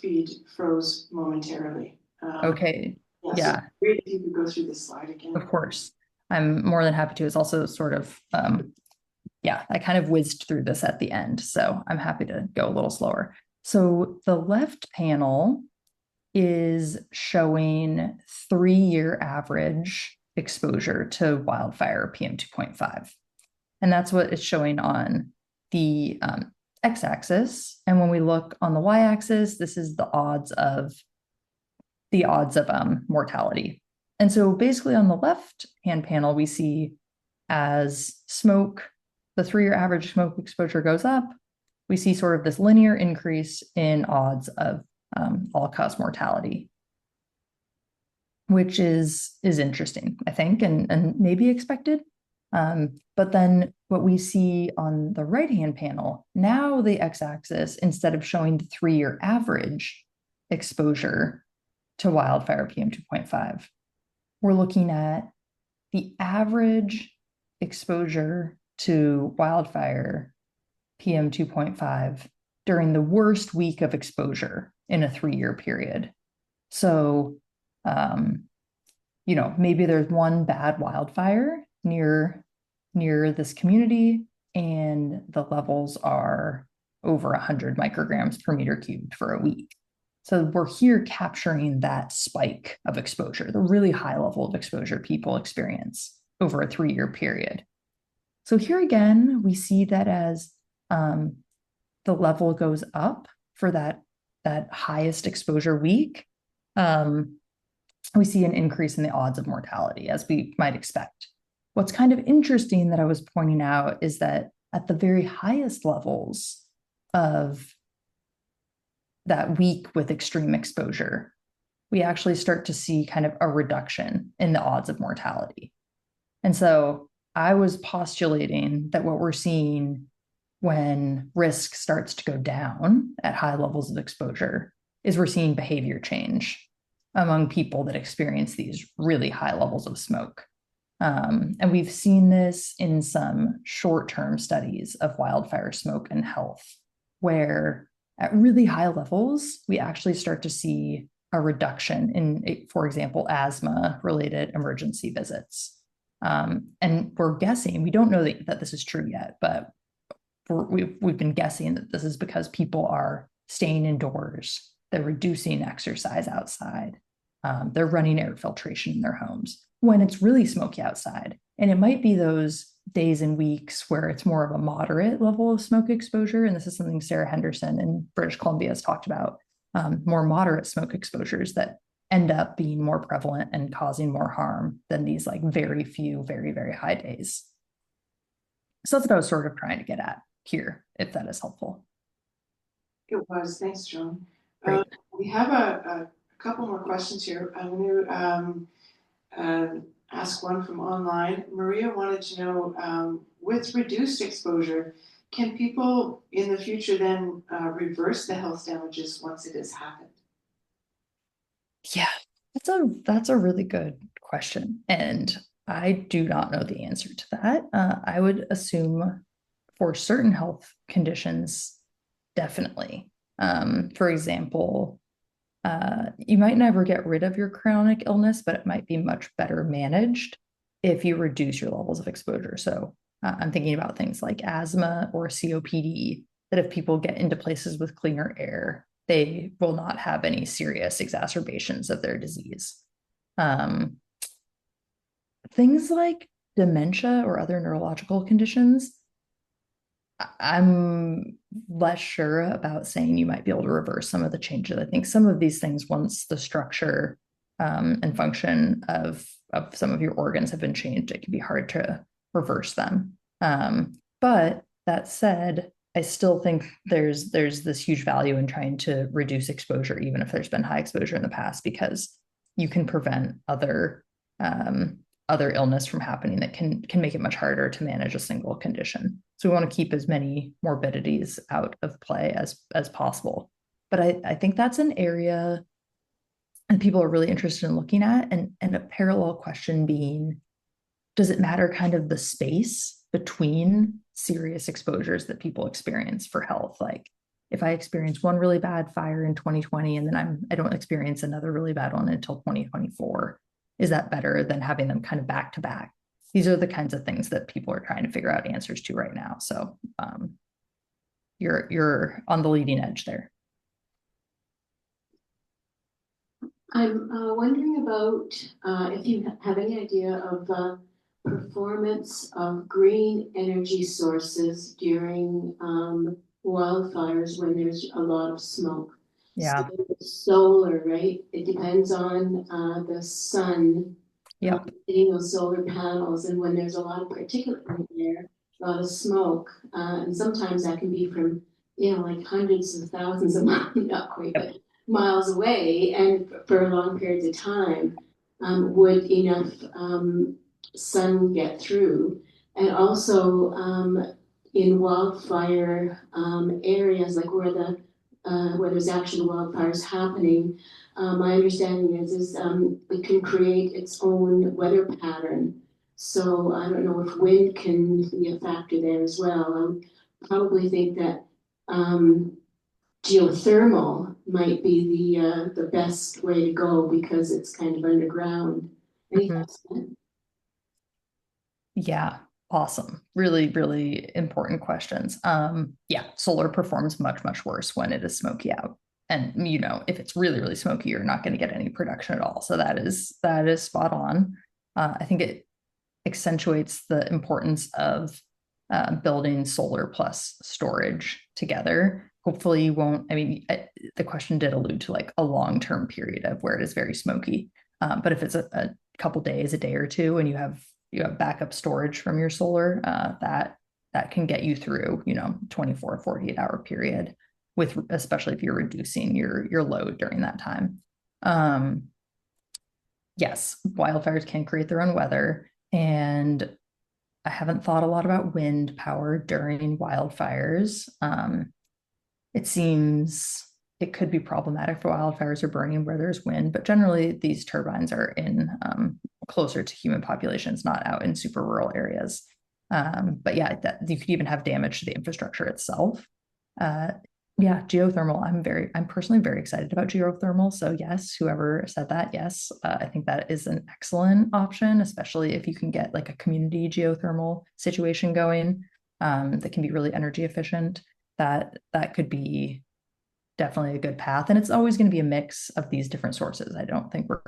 A: feed froze momentarily.
B: Okay.
A: Yeah. So great if you could go through this slide again.
B: Of course. I'm more than happy to. It's also sort of, I kind of whizzed through this at the end, so I'm happy to go a little slower. So the left panel is showing 3-year average exposure to wildfire PM 2.5. And that's what it's showing on the x-axis. And when we look on the y-axis, this is the odds of mortality. And so basically on the left-hand panel, we see as the 3-year average smoke exposure goes up, we see sort of this linear increase in odds of all-cause mortality, which is interesting, I think, and maybe expected. But then what we see on the right-hand panel, now the x-axis, instead of showing the 3-year average exposure to wildfire PM 2.5, we're looking at the average exposure to wildfire PM 2.5 during the worst week of exposure in a 3-year period. So, maybe there's one bad wildfire near this community, and the levels are over 100 micrograms per meter cubed for a week. So we're here capturing that spike of exposure, the really high level of exposure people experience over a 3-year period. So here again, we see that as the level goes up for that highest exposure week, we see an increase in the odds of mortality, as we might expect. What's kind of interesting that I was pointing out is that at the very highest levels of that week with extreme exposure, we actually start to see kind of a reduction in the odds of mortality. And so I was postulating that what we're seeing when risk starts to go down at high levels of exposure is we're seeing behavior change among people that experience these really high levels of smoke. And we've seen this in some short-term studies of wildfire smoke and health, where at really high levels, we actually start to see a reduction in, for example, asthma-related emergency visits. And we're guessing, we don't know that this is true yet, but we've been guessing that this is because people are staying indoors, they're reducing exercise outside, they're running air filtration in their homes when it's really smoky outside. And it might be those days and weeks where it's more of a moderate level of smoke exposure. And this is something Sarah Henderson in British Columbia has talked about, more moderate smoke exposures that end up being more prevalent and causing more harm than these like very few, very, very high days. So that's what I was sort of trying to get at here, if that is helpful.
A: It was. Thanks, Joan.
B: Great.
A: We have a couple more questions here. I'm going to ask one from online. Maria wanted to know, with reduced exposure, can people in the future then reverse the health damages once it has happened?
B: Yeah, that's a really good question. And I do not know the answer to that. I would assume for certain health conditions, definitely. For example, you might never get rid of your chronic illness, but it might be much better managed if you reduce your levels of exposure. So I'm thinking about things like asthma or COPD, that if people get into places with cleaner air, they will not have any serious exacerbations of their disease. Things like dementia or other neurological conditions, I'm less sure about saying you might be able to reverse some of the changes. I think some of these things, once the structure and function of some of your organs have been changed, it can be hard to reverse them. But that said, I still think there's this huge value in trying to reduce exposure, even if there's been high exposure in the past, because you can prevent other illness from happening that can make it much harder to manage a single condition. So we want to keep as many morbidities out of play as possible. But I think that's an area and people are really interested in looking at, and a parallel question being, does it matter kind of the space between serious exposures that people experience for health? Like if I experience one really bad fire in 2020 and then I don't experience another really bad one until 2024, is that better than having them kind of back to back? These are the kinds of things that people are trying to figure out answers to right now. So you're on the leading edge there.
H: I'm wondering about if you have any idea of performance of green energy sources during wildfires when there's a lot of smoke.
B: Yeah.
H: So solar, right? It depends on the sun.
B: Yep.
H: Hitting those solar panels, and when there's a lot of particulate in the air, a lot of smoke, and sometimes that can be from like hundreds of thousands of miles, not quite, but miles away, and for long periods of time, would enough sun get through? And also in wildfire areas, like where there's actually wildfires happening, my understanding is it can create its own weather pattern. So I don't know if wind can be a factor there as well. I would probably think that geothermal might be the best way to go because it's kind of underground. Any thoughts on that?
B: Yeah, awesome. Really, really important questions. Yeah, solar performs much, much worse when it is smoky out. And if it's really, really smoky, you're not going to get any production at all. So that is spot on. I think it accentuates the importance of building solar plus storage together. Hopefully you won't, the question did allude to like a long-term period of where it is very smoky. But if it's a couple days, a day or two, and you have backup storage from your solar, that can get you through, 24, 48 hour period, especially if you're reducing your load during that time. Yes, wildfires can create their own weather, and I haven't thought a lot about wind power during wildfires. It seems it could be problematic for wildfires or burning where there's wind, but generally these turbines are in closer to human populations, not out in super rural areas. But yeah, you could even have damage to the infrastructure itself. Yeah, geothermal. I'm personally very excited about geothermal. So yes, whoever said that, yes, I think that is an excellent option, especially if you can get like a community geothermal situation going that can be really energy efficient. That could be definitely a good path. And it's always going to be a mix of these different sources. I don't think we're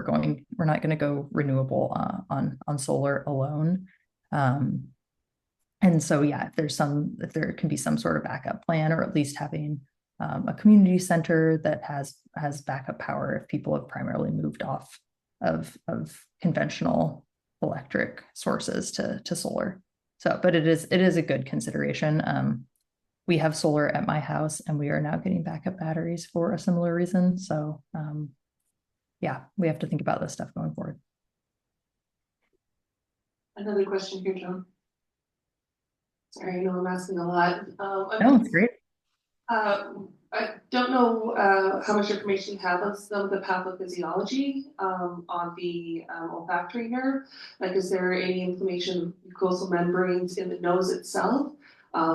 B: not going to go renewable on solar alone. And so, yeah, if there can be some sort of backup plan, or at least having a community center that has backup power if people have primarily moved off of conventional electric sources to solar. So, but it is a good consideration. We have solar at my house, and we are now getting backup batteries for a similar reason. So, yeah, we have to think about this stuff going forward.
F: Another question here, Joan. Sorry, I know I'm asking a lot.
B: No, it's great.
F: I don't know how much information you have on some of the pathophysiology on the olfactory nerve. Like, is there any inflammation of mucosal membranes in the nose itself?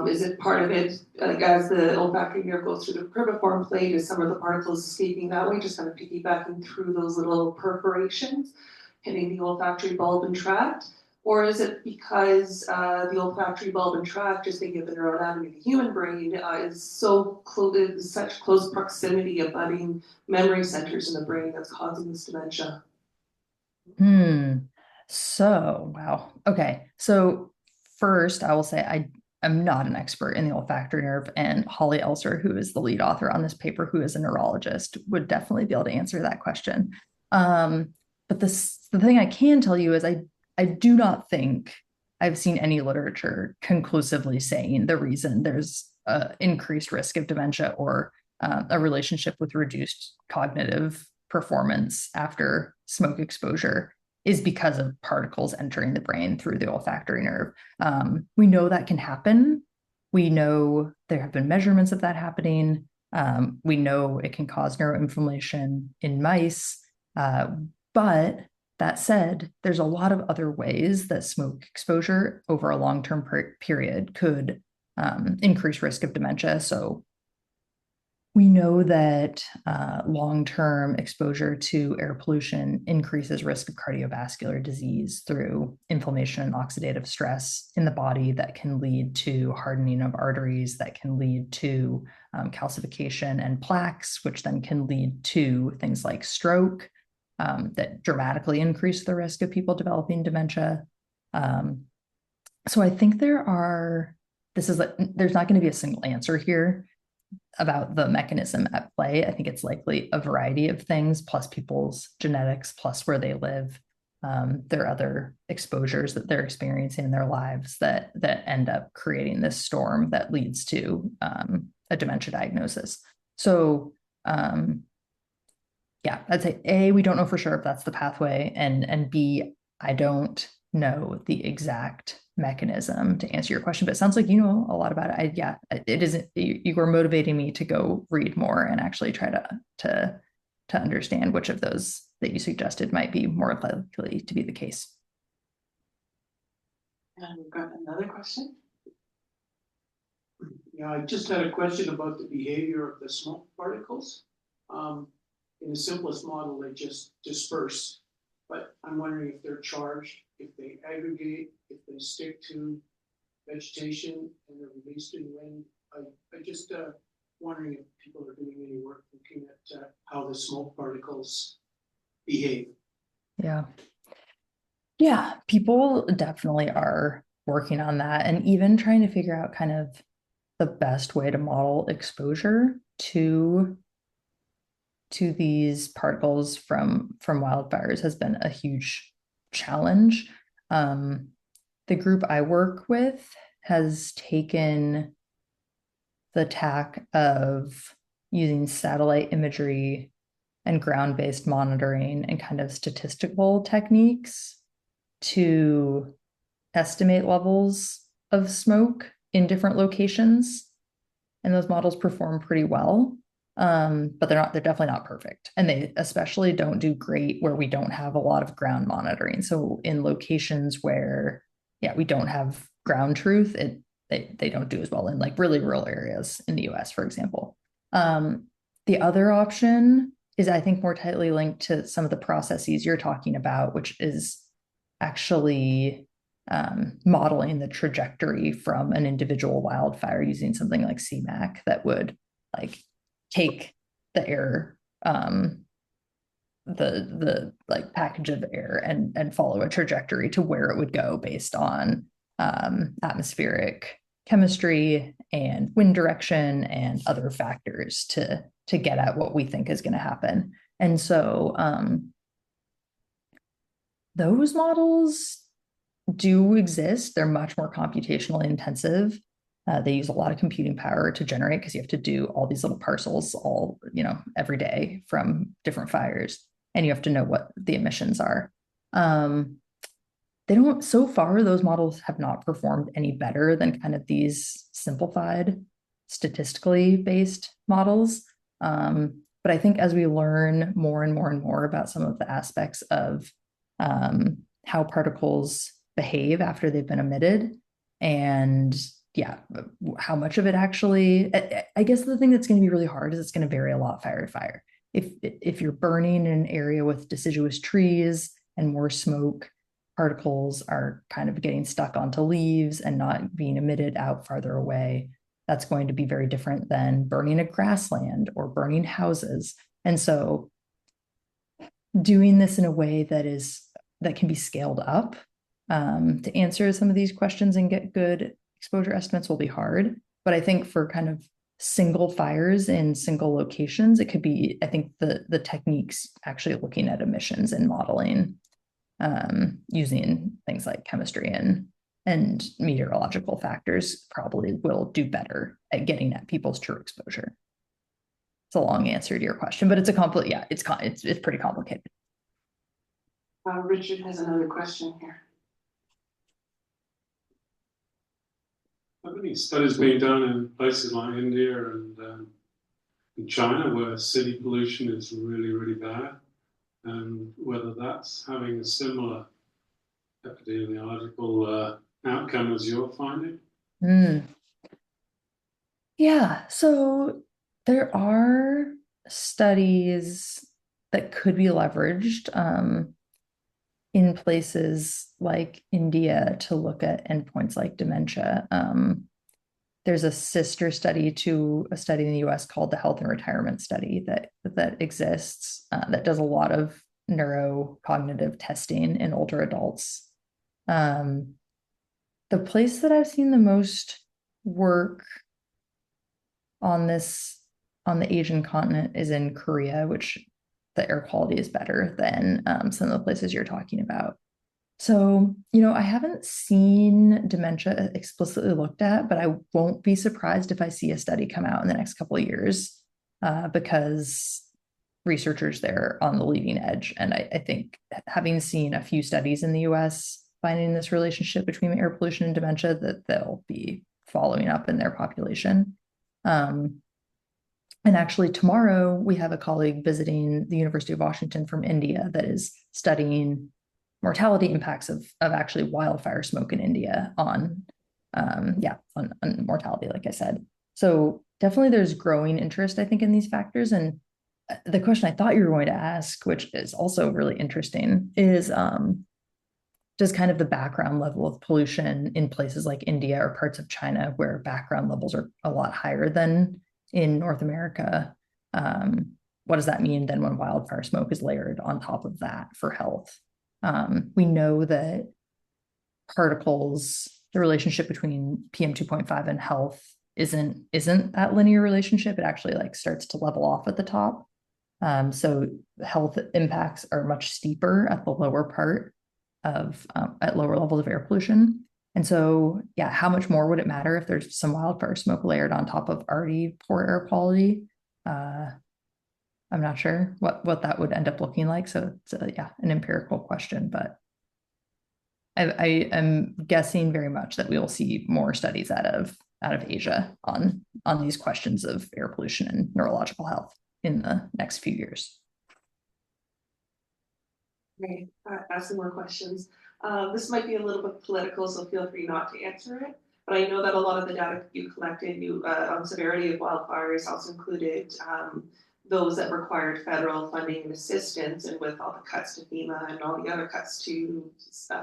F: Is it part of it, like as the olfactory nerve goes through the cribriform plate, is some of the particles escaping that way, just kind of piggybacking through those little perforations, hitting the olfactory bulb and tract? Or is it because the olfactory bulb and tract, just thinking of the neuroanatomy of the human brain, is so close, in such close proximity abutting memory centers in the brain that's causing this dementia?
B: So, wow. Okay. So first, I will say I am not an expert in the olfactory nerve, and Holly Elser, who is the lead author on this paper, who is a neurologist, would definitely be able to answer that question. But the thing I can tell you is I do not think I've seen any literature conclusively saying the reason there's increased risk of dementia or a relationship with reduced cognitive performance after smoke exposure is because of particles entering the brain through the olfactory nerve. We know that can happen. We know there have been measurements of that happening. We know it can cause neuroinflammation in mice. But that said, there's a lot of other ways that smoke exposure over a long-term period could increase risk of dementia. So we know that long-term exposure to air pollution increases risk of cardiovascular disease through inflammation and oxidative stress in the body that can lead to hardening of arteries, that can lead to calcification and plaques, which then can lead to things like stroke. That dramatically increase the risk of people developing dementia. So I think there's not going to be a single answer here about the mechanism at play. I think it's likely a variety of things, plus people's genetics, plus where they live. There are other exposures that they're experiencing in their lives that end up creating this storm that leads to a dementia diagnosis. So yeah, I'd say A, we don't know for sure if that's the pathway, and B, I don't know the exact mechanism to answer your question, but it sounds like you know a lot about it. Yeah, it isn't, you were motivating me to go read more and actually try to understand which of those that you suggested might be more likely to be the case.
F: And we've got another question.
C: Yeah, I just had a question about the behavior of the smoke particles. In the simplest model, they just disperse, but I'm wondering if they're charged, if they aggregate, if they stick to vegetation and they're released in wind. I just wondering if people are doing any work looking at how the smoke particles behave.
B: Yeah, people definitely are working on that, and even trying to figure out kind of the best way to model exposure to these particles from wildfires has been a huge challenge. The group I work with has taken the tack of using satellite imagery and ground-based monitoring and kind of statistical techniques to estimate levels of smoke in different locations. And those models perform pretty well. But they're definitely not perfect. And they especially don't do great where we don't have a lot of ground monitoring. So in locations where, yeah, we don't have ground truth, they don't do as well in like really rural areas in the US, for example. The other option is, I think, more tightly linked to some of the processes you're talking about, which is actually modeling the trajectory from an individual wildfire using something like CMAC that would like take the air, the like package of air and follow a trajectory to where it would go based on atmospheric chemistry and wind direction and other factors to get at what we think is going to happen. And so those models do exist. They're much more computationally intensive. They use a lot of computing power to generate because you have to do all these little parcels all, every day from different fires, and you have to know what the emissions are. So far, those models have not performed any better than kind of these simplified, statistically based models. But I think as we learn more and more and more about some of the aspects of how particles behave after they've been emitted, and how much of it actually, I guess the thing that's going to be really hard is it's going to vary a lot fire to fire. If you're burning in an area with deciduous trees and more smoke, particles are kind of getting stuck onto leaves and not being emitted out farther away. That's going to be very different than burning a grassland or burning houses. And so doing this in a way that can be scaled up to answer some of these questions and get good exposure estimates will be hard. But I think for kind of single fires in single locations, it could be, I think the techniques actually looking at emissions and modeling using things like chemistry and meteorological factors probably will do better at getting at people's true exposure. It's a long answer to your question, but it's it's pretty complicated.
F: Richard has another question here.
G: Have any studies being done in places like India and in China where city pollution is really, really bad, and whether that's having a similar epidemiological outcome as you're finding?
B: Yeah, so there are studies that could be leveraged in places like India to look at endpoints like dementia. There's a sister study to a study in the US called the Health and Retirement Study that exists that does a lot of neurocognitive testing in older adults. The place that I've seen the most work on the Asian continent is in Korea, which the air quality is better than some of the places you're talking about. So, I haven't seen dementia explicitly looked at, but I won't be surprised if I see a study come out in the next couple of years because researchers there are on the leading edge. And I think having seen a few studies in the US finding this relationship between air pollution and dementia, that they'll be following up in their population. And actually tomorrow we have a colleague visiting the University of Washington from India that is studying mortality impacts of actually wildfire smoke in India on mortality, like I said. So definitely there's growing interest, I think, in these factors. And the question I thought you were going to ask, which is also really interesting, is does kind of the background level of pollution in places like India or parts of China where background levels are a lot higher than in North America, what does that mean then when wildfire smoke is layered on top of that for health? We know that particles, the relationship between PM 2.5 and health isn't that linear relationship. It actually starts to level off at the top. So health impacts are much steeper at the lower part of at lower levels of air pollution. And so, how much more would it matter if there's some wildfire smoke layered on top of already poor air quality? I'm not sure what that would end up looking like. So it's an empirical question, but I am guessing very much that we will see more studies out of Asia on these questions of air pollution and neurological health in the next few years.
F: Great. Ask some more questions. This might be a little bit political, so feel free not to answer it. But I know that a lot of the data you collected on severity of wildfires also included those that required federal funding and assistance, and with all the cuts to FEMA and all the other cuts to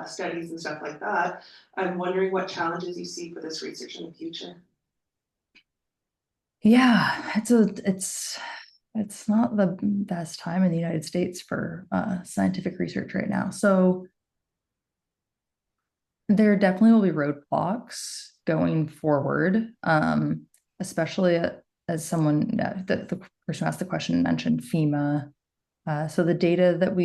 F: studies and stuff like that, I'm wondering what challenges you see for this research in the future.
B: Yeah, it's not the best time in the United States for scientific research right now. So There definitely will be roadblocks going forward, especially as someone, the person who asked the question mentioned FEMA. So the data that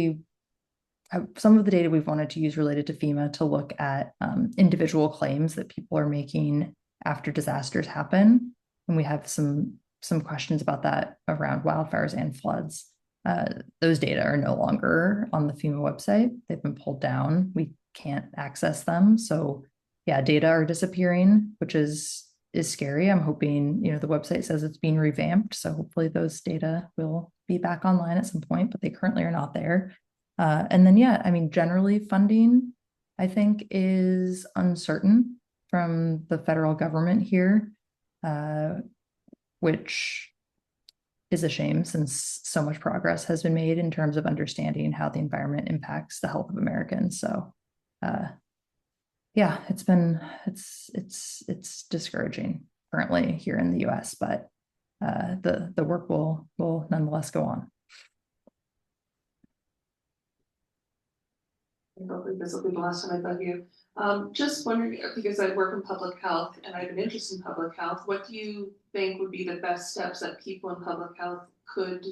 B: some of the data we've wanted to use related to FEMA to look at individual claims that people are making after disasters happen. And we have some questions about that around wildfires and floods. Those data are no longer on the FEMA website. They've been pulled down. We can't access them. So yeah, data are disappearing, which is scary. I'm hoping, the website says it's being revamped. So hopefully those data will be back online at some point, but they currently are not there. And then, yeah, I mean, generally funding, I think, is uncertain from the federal government here, which is a shame since so much progress has been made in terms of understanding how the environment impacts the health of Americans. So, yeah, it's discouraging currently here in the US, but the work will nonetheless go on.
F: I don't think this will be the last time I bug you. Just wondering, because I work in public health and I have an interest in public health, what do you think would be the best steps that people in public health could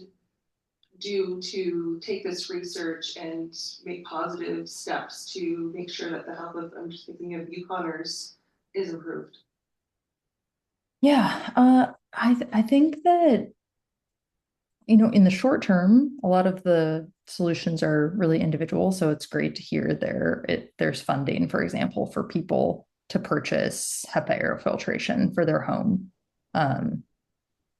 F: do to take this research and make positive steps to make sure that the health of, I'm just thinking of Yukoners, is improved?
B: Yeah, I think that, in the short term, a lot of the solutions are really individual. So it's great to hear there's funding, for example, for people to purchase HEPA aerofiltration for their home.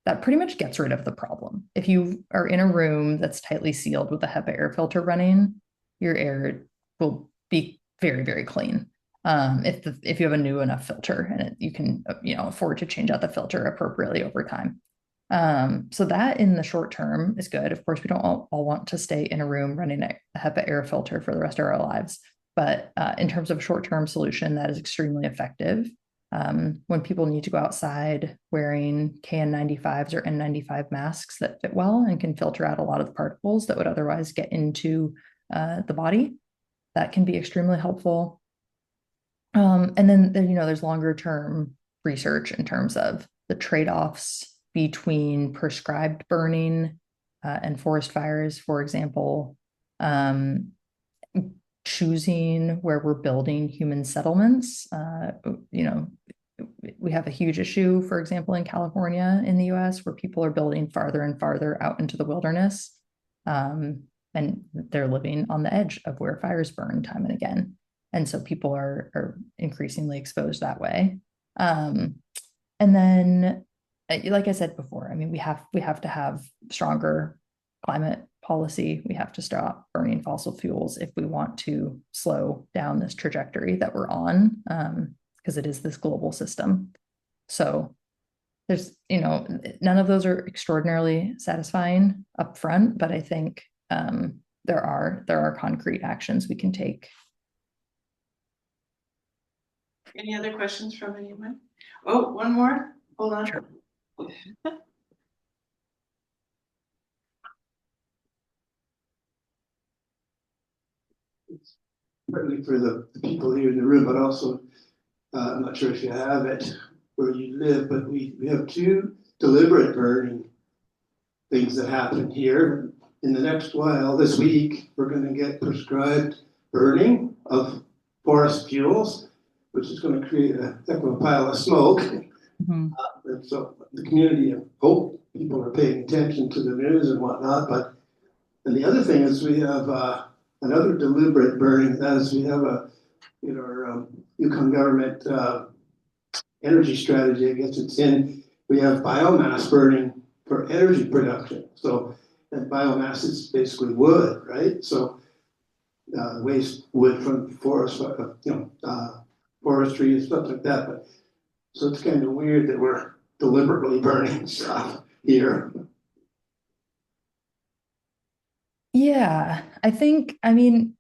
B: That pretty much gets rid of the problem. If you are in a room that's tightly sealed with a HEPA air filter running, your air will be very, very clean. If you have a new enough filter and you can, afford to change out the filter appropriately over time. So that in the short term is good. Of course, we don't all want to stay in a room running a HEPA air filter for the rest of our lives. But in terms of a short-term solution, that is extremely effective. When people need to go outside wearing KN95s or N95 masks that fit well and can filter out a lot of the particles that would otherwise get into the body, that can be extremely helpful. And then, there's longer term research in terms of the trade-offs between prescribed burning and forest fires, for example, choosing where we're building human settlements. We have a huge issue, for example, in California in the US, where people are building farther and farther out into the wilderness. And they're living on the edge of where fires burn time and again. And so people are increasingly exposed that way. And then, like I said before, I mean, we have to have stronger climate policy. We have to stop burning fossil fuels if we want to slow down this trajectory that we're on, because it is this global system. So there's, none of those are extraordinarily satisfying up front, but I think there are concrete actions we can take.
A: Any other questions from anyone? Oh, one more. Hold on.
B: Sure.
I: Partly for the people here in the room, but also, I'm not sure if you have it where you live, but we have two deliberate burning things that happen here. In the next while, this week, we're going to get prescribed burning of forest fuels, which is going to create a heck of a pile of smoke. Mm-hmm. And so the community, I hope people are paying attention to the news and whatnot. And the other thing is we have another deliberate burning, as we have in our Yukon government energy strategy, I guess we have biomass burning for energy production. So, and biomass is basically wood, right? So waste wood from forest, forestry and stuff like that. But so it's kind of weird that we're deliberately burning stuff here.
B: Yeah, I mean,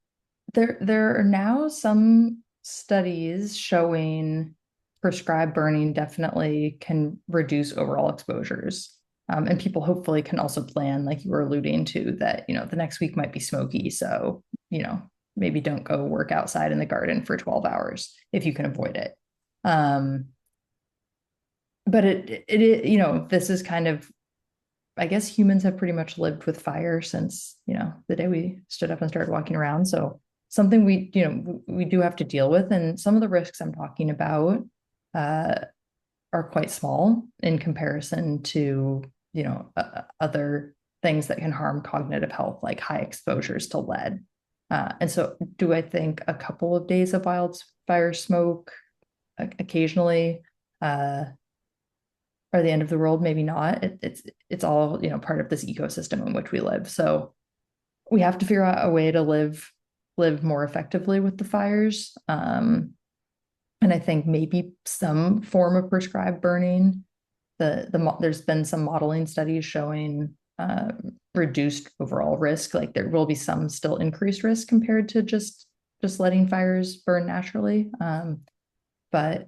B: there are now some studies showing prescribed burning definitely can reduce overall exposures. And people hopefully can also plan, like you were alluding to, that, the next week might be smoky. So, maybe don't go work outside in the garden for 12 hours if you can avoid it. But it, you know, this is kind of, I guess humans have pretty much lived with fire since, you know, the day we stood up and started walking around. So something we, you know, we do have to deal with. And some of the risks I'm talking about are quite small in comparison to, you know, other things that can harm cognitive health, like high exposures to lead. And so do I think a couple of days of wildfire smoke occasionally are the end of the world? Maybe not. It's all, you know, part of this ecosystem in which we live. So we have to figure out a way to live more effectively with the fires. And I think maybe some form of prescribed burning. There's been some modeling studies showing reduced overall risk. Like there will be some still increased risk compared to just letting fires burn naturally. But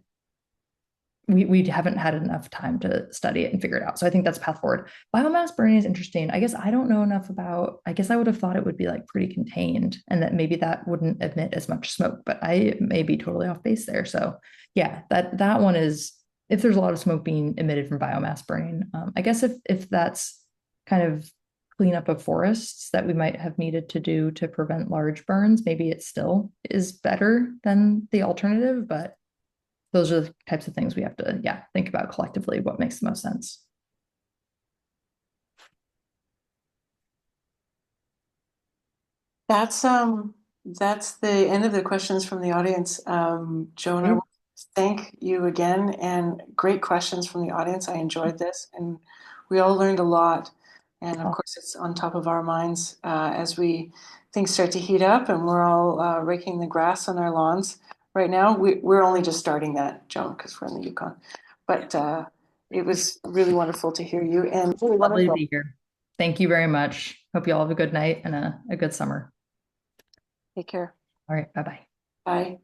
B: we haven't had enough time to study it and figure it out. So I think that's path forward. Biomass burning is interesting. I guess I don't know enough about, I guess I would have thought it would be like pretty contained and that maybe that wouldn't emit as much smoke, but I may be totally off base there. So yeah, that one is, if there's a lot of smoke being emitted from biomass burning, I guess if that's kind of cleanup of forests that we might have needed to do to prevent large burns, maybe it still is better than the alternative, but those are the types of things we have to, yeah, think about collectively, what makes the most sense.
A: That's the end of the questions from the audience. Joan, I want to thank you again, and great questions from the audience. I enjoyed this, and we all learned a lot. And of course, it's on top of our minds as things start to heat up, and we're all raking the grass on our lawns. Right now, we're only just starting that, Joan, because we're in the Yukon. But it was really wonderful to hear you, and really
B: Lovely
A: wonderful
B: to be here. Thank you very much. Hope you all have a good night and a good summer.
A: Take care.
B: All right. Bye-bye.
A: Bye.